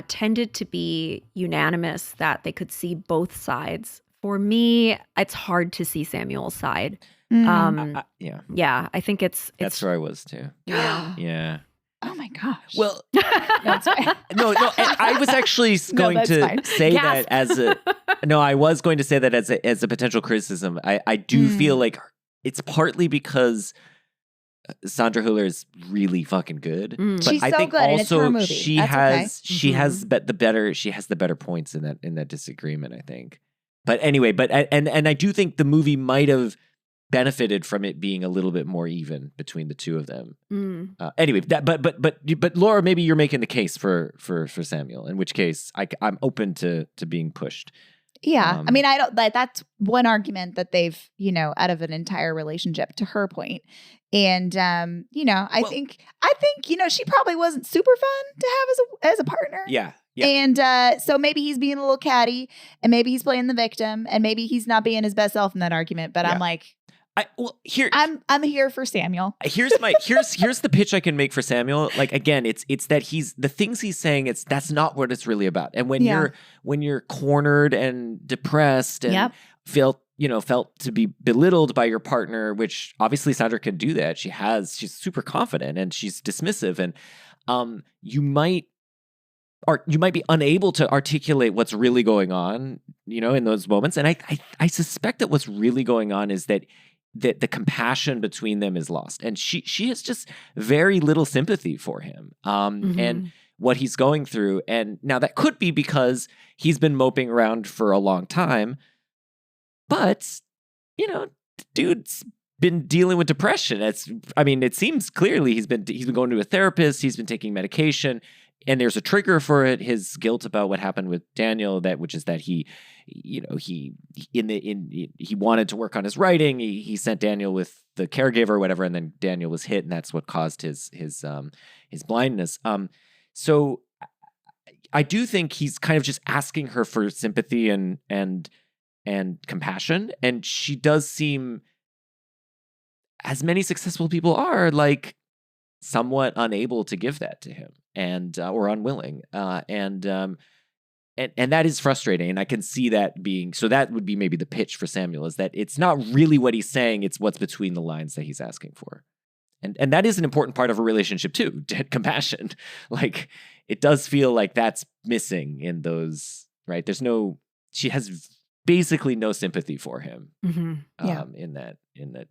tended to be unanimous that they could see both sides. For me, it's hard to see Samuel's side. I think it's that's where I was too. Yeah. Oh my gosh. Well, no. I was actually going to say that as a I was going to say that as a potential criticism. I do feel like it's partly because Sandra Hüller is really fucking good. But she's I so think good, also and it's her movie. she has the better points in that disagreement, I think. But anyway, and I do think the movie might have benefited from it being a little bit more even between the two of them. Mm. But Laura, maybe you're making the case for Samuel, in which case I'm open to being pushed. Yeah. I mean, I don't, that's one argument that they've, out of an entire relationship, to her point. And, I think, she probably wasn't super fun to have as a partner. Yeah. And so maybe he's being a little catty, and maybe he's playing the victim, and maybe he's not being his best self in that argument. But I'm like, I'm here for Samuel. Here's the pitch I can make for Samuel. Like, again, it's that the things he's saying, that's not what it's really about. And when you're cornered and depressed and felt to be belittled by your partner, which obviously Sandra can do that. She's super confident and she's dismissive, and you might be unable to articulate what's really going on, in those moments. And I suspect that what's really going on is that the compassion between them is lost. And she has just very little sympathy for him and what he's going through. And now that could be because he's been moping around for a long time. But, dude's been dealing with depression. It seems clearly he's been going to a therapist, he's been taking medication, and there's a trigger for it, his guilt about what happened with Daniel, which is that he wanted to work on his writing. He sent Daniel with the caregiver or whatever, and then Daniel was hit, and that's what caused his blindness. So I do think he's kind of just asking her for sympathy and compassion, and she does seem, as many successful people are, like somewhat unable to give that to him, and or unwilling, and that is frustrating. And I can see that being so. That would be maybe the pitch for Samuel, is that it's not really what he's saying; it's what's between the lines that he's asking for, and that is an important part of a relationship too. Compassion, like it does feel like that's missing in those. Right? She has basically no sympathy for him in that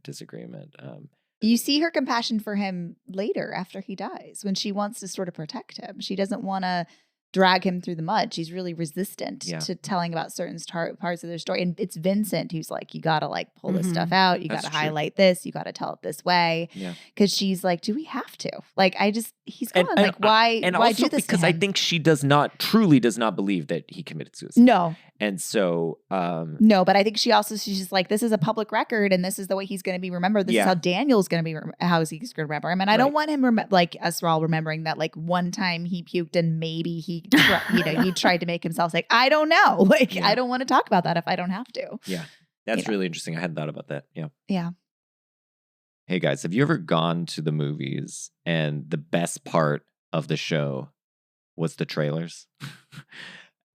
disagreement. You see her compassion for him later after he dies, when she wants to sort of protect him. She doesn't want to drag him through the mud. She's really resistant to telling about certain parts of their story. And it's Vincent who's like, you got to pull this stuff out. You got to highlight this. You got to tell it this way. Yeah. Because she's like, do we have to? He's gone. Why do this? Because I think she truly does not believe that he committed suicide. No. And so, no, but I think she's just like, this is a public record, and this is the way he's going to be remembered. This is how Daniel's going to be, how he's going to remember him. And I don't want him, us all remembering that, one time he puked and maybe he, he tried to make himself sick. I don't know. I don't want to talk about that if I don't have to. Yeah. That's really interesting. I hadn't thought about that. Yeah. Yeah. Hey guys, have you ever gone to the movies and the best part of the show was the trailers?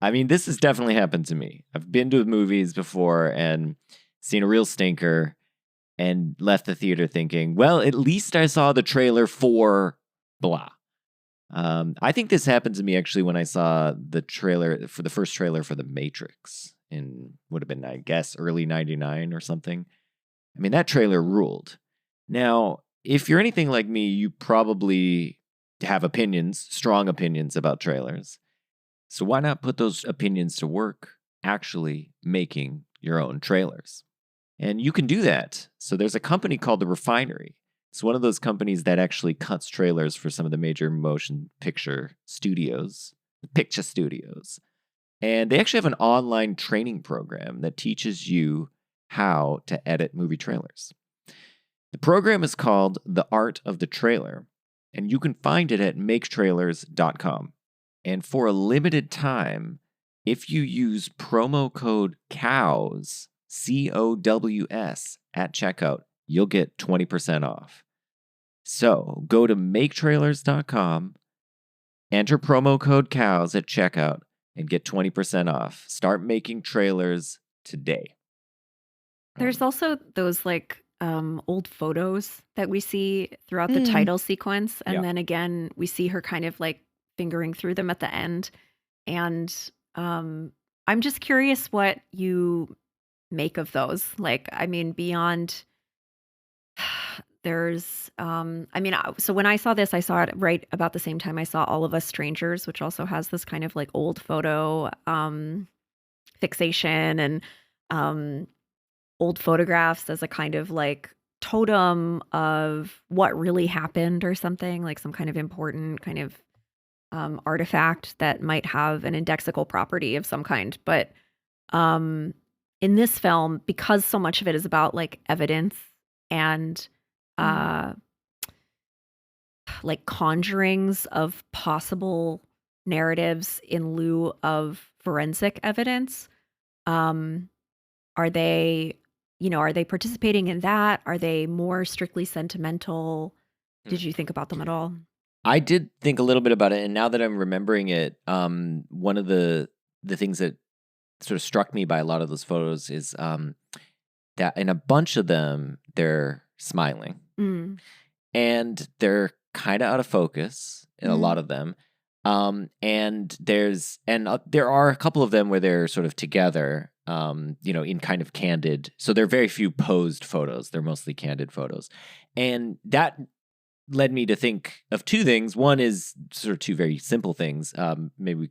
I mean, this has definitely happened to me. I've been to movies before and seen a real stinker and left the theater thinking, well, at least I saw the trailer for blah. I think this happened to me actually when I saw the first trailer for The Matrix would have been, I guess, early 99 or something. I mean, that trailer ruled. Now, if you're anything like me, you probably have strong opinions about trailers. So why not put those opinions to work actually making your own trailers? And you can do that. So there's a company called The Refinery. It's one of those companies that actually cuts trailers for some of the major motion picture studios. And they actually have an online training program that teaches you how to edit movie trailers. The program is called The Art of the Trailer, and you can find it at maketrailers.com. And for a limited time, if you use promo code COWS, COWS, at checkout, you'll get 20% off. So go to maketrailers.com, enter promo code COWS at checkout, and get 20% off. Start making trailers today. There's also those old photos that we see throughout the title sequence. And then again, we see her kind of fingering through them at the end. And I'm just curious what you make of those. Beyond there's so when I saw this, I saw it right about the same time I saw All of Us Strangers, which also has this kind of old photo fixation. And old photographs as a kind of like totem of what really happened or something, like some kind of important kind of artifact that might have an indexical property of some kind. But in this film, because so much of it is about like evidence and like conjurings of possible narratives in lieu of forensic evidence, are they participating in that? Are they more strictly sentimental? Did you think about them at all? I did think a little bit about it, and now that I'm remembering it, one of the things that sort of struck me by a lot of those photos is that in a bunch of them they're smiling, and they're kind of out of focus in a lot of them, and there are a couple of them where they're sort of together, in kind of candid. So there are very few posed photos; they're mostly candid photos, and that led me to think of two things. One is sort of two very simple things. Maybe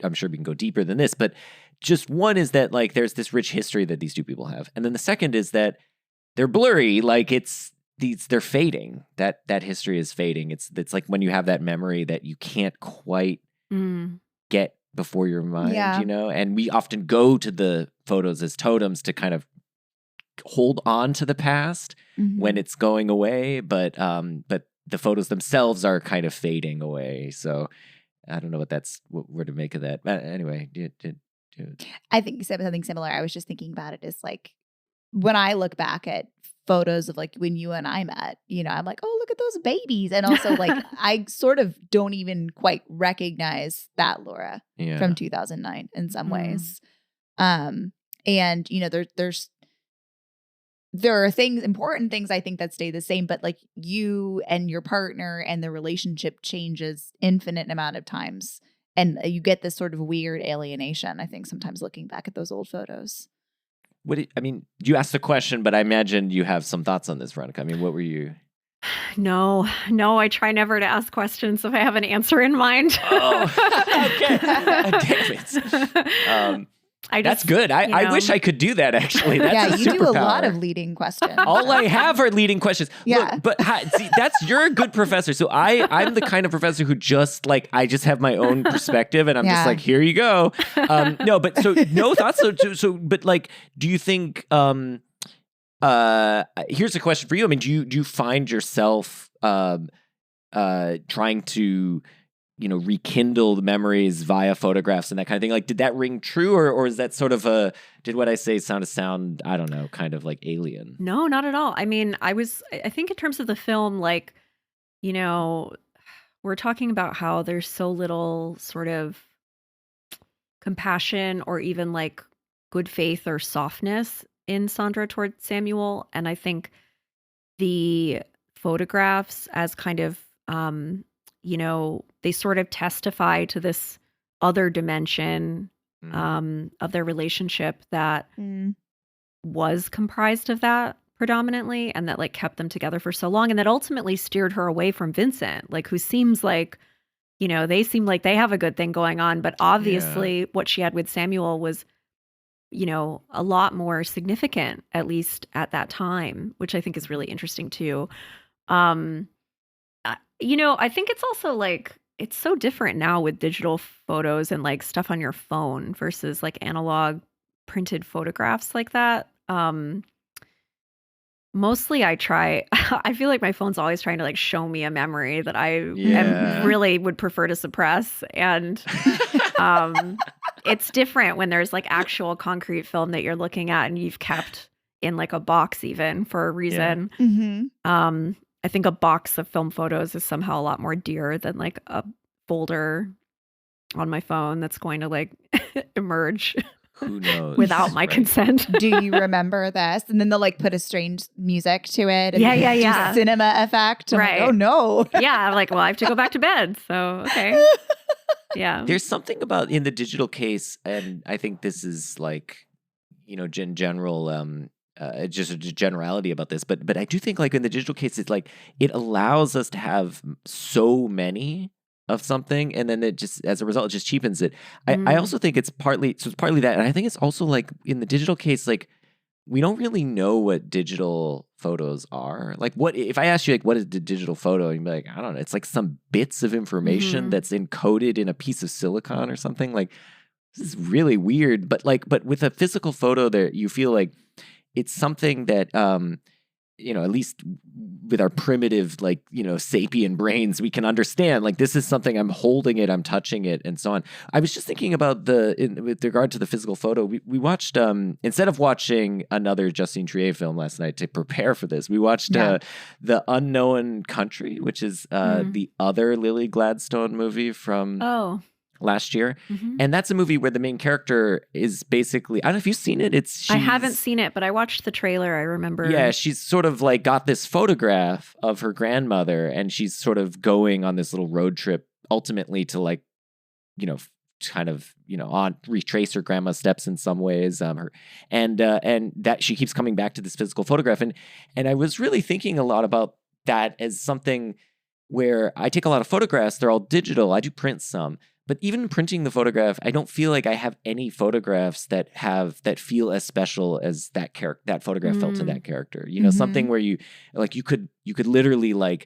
I'm sure we can go deeper than this, but just one is that like there's this rich history that these two people have. And then the second is that they're blurry, like they're fading. That history is fading. It's like when you have that memory that you can't quite get before your mind, and we often go to the photos as totems to kind of hold on to the past when it's going away, but the photos themselves are kind of fading away. So I don't know what to make of that. But anyway, I think you said something similar. I was just thinking about it as like when I look back at photos of like when you and I met, I'm like, oh, look at those babies. And also like I sort of don't even quite recognize that Laura from 2009 in some ways. And there are important things I think that stay the same, but like you and your partner and the relationship changes infinite amount of times. And you get this sort of weird alienation, I think, sometimes looking back at those old photos. You asked the question, but I imagine you have some thoughts on this, Veronica. I mean, what were you? No, I try never to ask questions if I have an answer in mind. Oh, okay. Damn it. That's good. I wish I could do that, actually. That's you do a lot of leading questions. All I have are leading questions. Yeah. Look, but see, you're a good professor. So I'm the kind of professor who just like, I just have my own perspective and I'm just like, here you go. No thoughts. But like, do you think, here's a question for you. I mean, do you find yourself trying to rekindle the memories via photographs and that kind of thing? Like, did that ring true, or is that sort of did what I say sound, I don't know, kind of like alien? No, not at all. I mean, I think in terms of the film, like, we're talking about how there's so little sort of compassion or even like good faith or softness in Sandra toward Samuel. And I think the photographs as kind of, they sort of testify to this other dimension of their relationship that was comprised of that predominantly, and that like kept them together for so long, and that ultimately steered her away from Vincent, like who seems like, they seem like they have a good thing going on, but obviously what she had with Samuel was, a lot more significant, at least at that time, which I think is really interesting too. I think it's also like, it's so different now with digital photos and like stuff on your phone versus like analog printed photographs like that. Mostly I feel like my phone's always trying to like show me a memory that I really would prefer to suppress. And it's different when there's like actual concrete film that you're looking at and you've kept in like a box even for a reason. I think a box of film photos is somehow a lot more dear than like a folder on my phone that's going to like emerge. Who knows? Without my consent. Do you remember this? And then they'll like put a strange music to it. And yeah. Do cinema effect. I'm right. Like, oh no. Yeah. I'm like, well, I have to go back to bed. So, okay. Yeah. There's something about in the digital case, and I think this is like, in general, just a generality about this, but I do think like in the digital case, it's like it allows us to have so many of something, and then it just, as a result, it just cheapens it. I also think it's partly that, and I think it's also like in the digital case, like we don't really know what digital photos are. Like, what if I asked you, like, what is the digital photo? You'd be like, I don't know. It's like some bits of information that's encoded in a piece of silicon or something. Like, this is really weird. But with a physical photo, there you feel like it's something that at least with our primitive, like, sapient brains, we can understand, like, this is something, I'm holding it, I'm touching it, and so on. I was just thinking about with regard to the physical photo, we watched, instead of watching another Justine Triet film last night to prepare for this, we watched The Unknown Country, which is the other Lily Gladstone movie from last year. And that's a movie where the main character is basically, I don't know if you've seen it. I haven't seen it, but I watched the trailer. I remember. Yeah, she's sort of like got this photograph of her grandmother, and she's sort of going on this little road trip ultimately to, like, kind of, retrace her grandma's steps in some ways. And that she keeps coming back to this physical photograph. And I was really thinking a lot about that as something where I take a lot of photographs. They're all digital. I do print some. But even printing the photograph, I don't feel like I have any photographs that feel as special as that photograph felt to that character. Something where you could literally, like,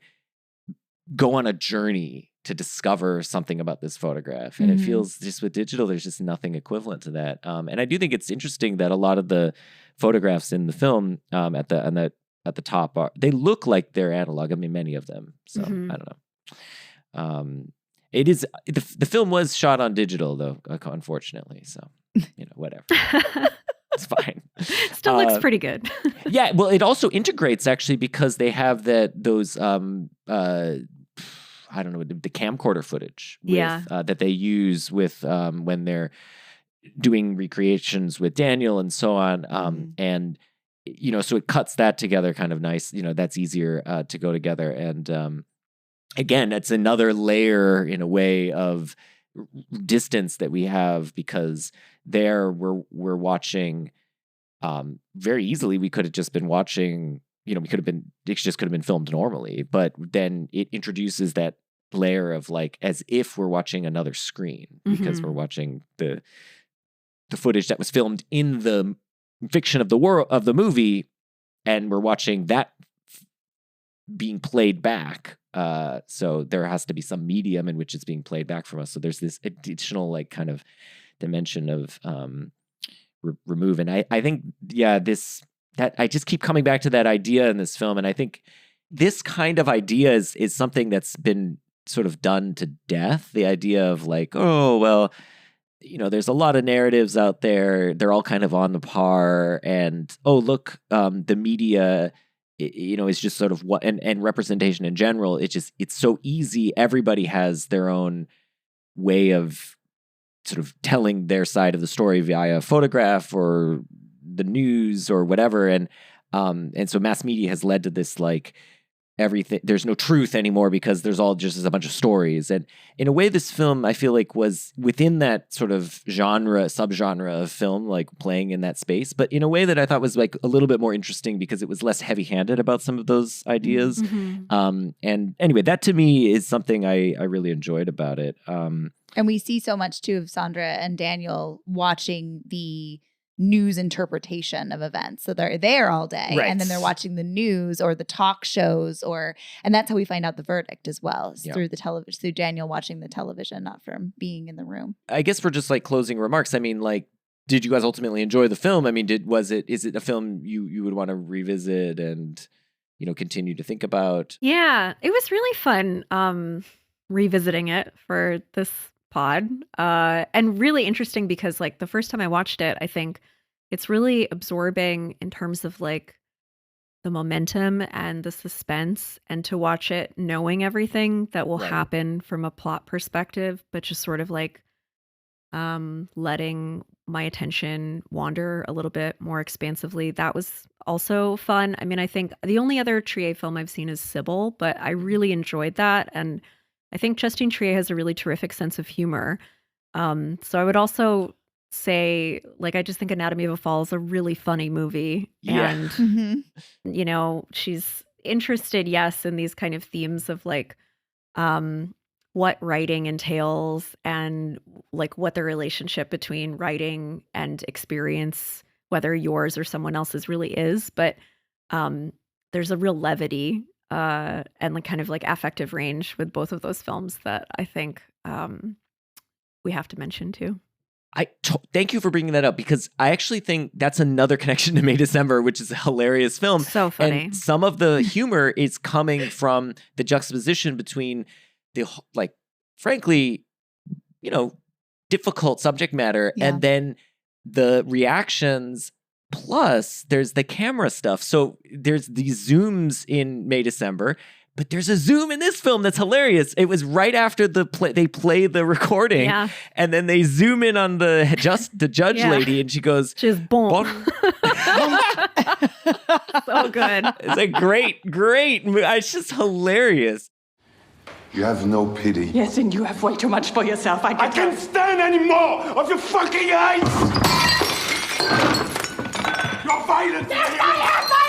go on a journey to discover something about this photograph. And it feels, just with digital, there's just nothing equivalent to that. And I do think it's interesting that a lot of the photographs in the film at the top they look like they're analog. I mean, many of them. So I don't know. It is the film was shot on digital, though, unfortunately. So, whatever. It's fine. Still looks pretty good. Yeah, well, it also integrates, actually, because they have those I don't know, the camcorder footage that they use with when they're doing recreations with Daniel and so on. And so it cuts that together kind of nice. That's easier to go together. And again, it's another layer, in a way, of distance that we have, because there we're watching very easily. We could have just been watching, it just could have been filmed normally, but then it introduces that layer of, like, as if we're watching another screen, because we're watching the footage that was filmed in the fiction of the world of the movie, and we're watching that being played back. So there has to be some medium in which it's being played back from us. So there's this additional, like, kind of dimension of remove. And I think, that I just keep coming back to that idea in this film. And I think this kind of idea is something that's been sort of done to death. The idea of, like, oh, well, there's a lot of narratives out there. They're all kind of on the par. And, oh, look, the media, is just sort of what, and representation in general. It's so easy. Everybody has their own way of sort of telling their side of the story via photograph or the news or whatever. And so mass media has led to this, like, everything, there's no truth anymore because there's all just a bunch of stories. And in a way, this film, I feel like, was within that sort of subgenre of film, like, playing in that space, but in a way that I thought was, like, a little bit more interesting because it was less heavy-handed about some of those ideas. And anyway, that to me is something I really enjoyed about it. And we see so much too of Sandra and Daniel watching the news interpretation of events. So they're there all day, and then they're watching the news or the talk shows, and that's how we find out the verdict as well, through the television, through Daniel watching the television, not from being in the room. I guess for just, like, closing remarks, I mean, like, did you guys ultimately enjoy the film? I mean, is it a film you would want to revisit and, continue to think about? Yeah, it was really fun revisiting it for this pod, and really interesting because, like, the first time I watched it, I think it's really absorbing in terms of, like, the momentum and the suspense, and to watch it knowing everything that will happen from a plot perspective, but just sort of, like, letting my attention wander a little bit more expansively. That was also fun. I mean, I think the only other Triet film I've seen is Sybil, but I really enjoyed that. And I think Justine Triet has a really terrific sense of humor. So I would also say, like, I just think Anatomy of a Fall is a really funny movie. Yeah. And, she's interested, yes, in these kind of themes of, like, what writing entails and, like, what the relationship between writing and experience, whether yours or someone else's really is, but there's a real levity and like kind of like affective range with both of those films that I think we have to mention too. Thank you for bringing that up, because I actually think that's another connection to May December, which is a hilarious film. So funny. And some of the humor is coming from the juxtaposition between the, like, frankly, you know, difficult subject matter and then the reactions. Plus, there's the camera stuff. So there's these zooms in May December, but there's a zoom in this film that's hilarious. It was right after they play the recording, and then they zoom in on the judge lady, and she goes, "She's bon." So good. It's a great movie. It's just hilarious. You have no pity. Yes, and you have way too much for yourself. I can't stand any more of your fucking eyes! You're violent! Yes, I am violent!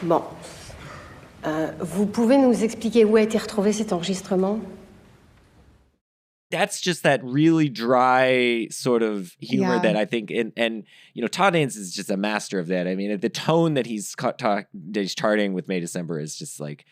Bon. Vous pouvez nous expliquer où a été retrouvé cet enregistrement? That's just that really dry sort of humor that I think, and you know, Todd Haynes is just a master of that. I mean, the tone that he's charting with May December is just like,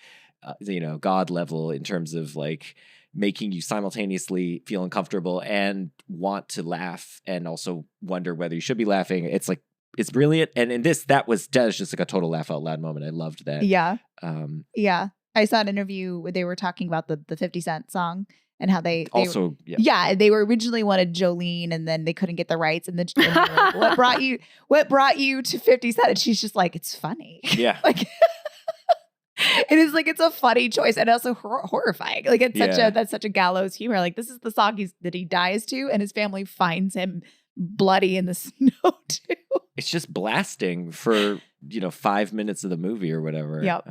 you know, God level in terms of like making you simultaneously feel uncomfortable and want to laugh and also wonder whether you should be laughing. It's like, it's brilliant. And in this, that was just like a total laugh out loud moment. I loved that. Yeah. I saw an interview where they were talking about the 50 Cent song and how they also, they were originally wanted Jolene, and then they couldn't get the rights. And then they were like, what brought you to 50 Cent? And she's just like, it's funny. Yeah. Like, it is like, it's a funny choice and also horrifying. Like, it's that's such a gallows humor. Like, this is the song that he dies to, and his family finds him bloody in the snow too. It's just blasting for, you know, 5 minutes of the movie or whatever. Yep.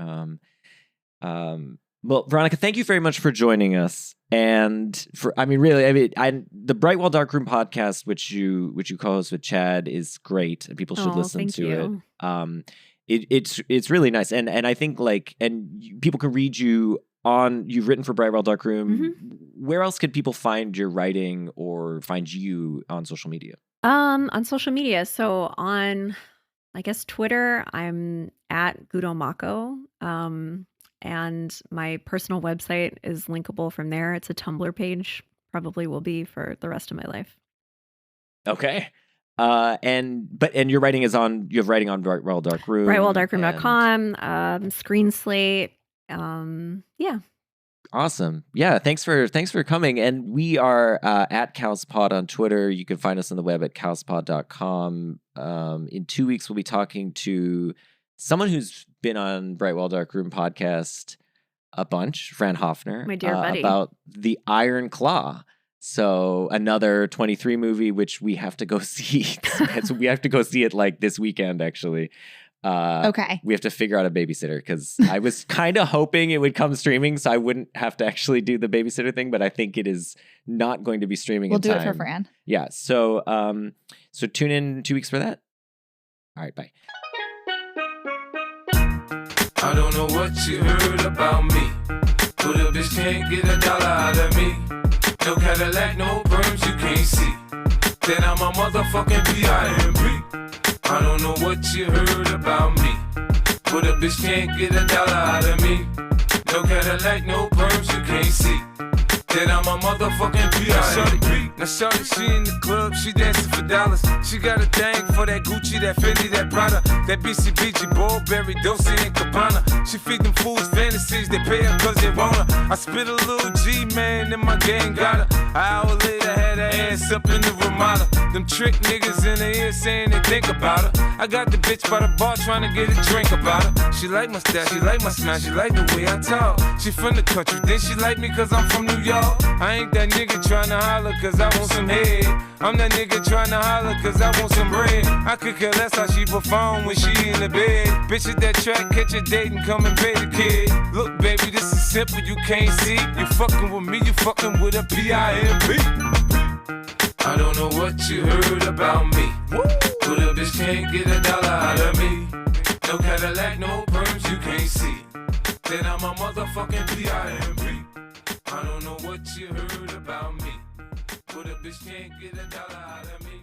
Well, Veronica, thank you very much for joining us. And the Bright Wall Dark Room podcast, which you co-host with Chad, is great, and people should listen to it. It's really nice, and I think people can read you on. You've written for Bright Wall Dark Room. Mm-hmm. Where else could people find your writing or find you on social media? On social media, so on, I guess, Twitter, I'm at Gudomako. And my personal website is linkable from there. It's a Tumblr page, probably will be for the rest of my life. Okay. And your writing is on, you have writing on Bright Wall Dark Room. BrightWallDarkRoom.com, Screen Slate. Yeah. Awesome. Yeah. Thanks for coming. And we are at CowsPod on Twitter. You can find us on the web at cowspod.com. In 2 weeks, we'll be talking to someone who's been on Bright Wall Dark Room podcast a bunch, Fran Hoffner, my dear buddy, about The Iron Claw. So another 23 movie, which we have to go see. So we have to go see it like this weekend, actually. Okay. We have to figure out a babysitter, because I was kind of hoping it would come streaming so I wouldn't have to actually do the babysitter thing, but I think it is not going to be streaming in time. We'll do it for Fran. Yeah. So tune in 2 weeks for that. All right. Bye. I don't know what you heard about me, but a bitch can't get $1 out of me. No Cadillac, no perms, you can't see that I'm a motherfucking P.I.M.P. I don't know what you heard about me, but a bitch can't get $1 out of me. No Cadillac, no perms, you can't see that I'm a motherfucking P.I.M.P. Now shorty, she in the club, she dancing for dollars. She got a thing for that Gucci, that Fendi, that Prada, that BCBG, Burberry, Dolce & Gabbana. She feed them fools fantasies, they pay her cause they want her. I spit a little G, man, and my gang got her. An hour later, had her ass up in the Ramada. Them trick niggas in the ear saying they think about her. I got the bitch by the bar trying to get a drink about her. She like my style, she like my smile, she like the way I talk. She from the country, then she like me cause I'm from New York. I ain't that nigga trying to holler cause I want some head. I'm that nigga trying to holler cause I want some bread. I could care less how she perform when she in the bed. Bitch at that track, catch a date and come and pay the kid. Look baby, this is simple, you can't see. You fucking with me, you fucking with a P-I-M-P. I don't know what you heard about me, but a bitch can't get a dollar out of me. No Cadillac, no perms, you can't see. Then I'm a motherfucking P-I-M-P. I don't know what you heard about me, but a bitch can't get a dollar out of me.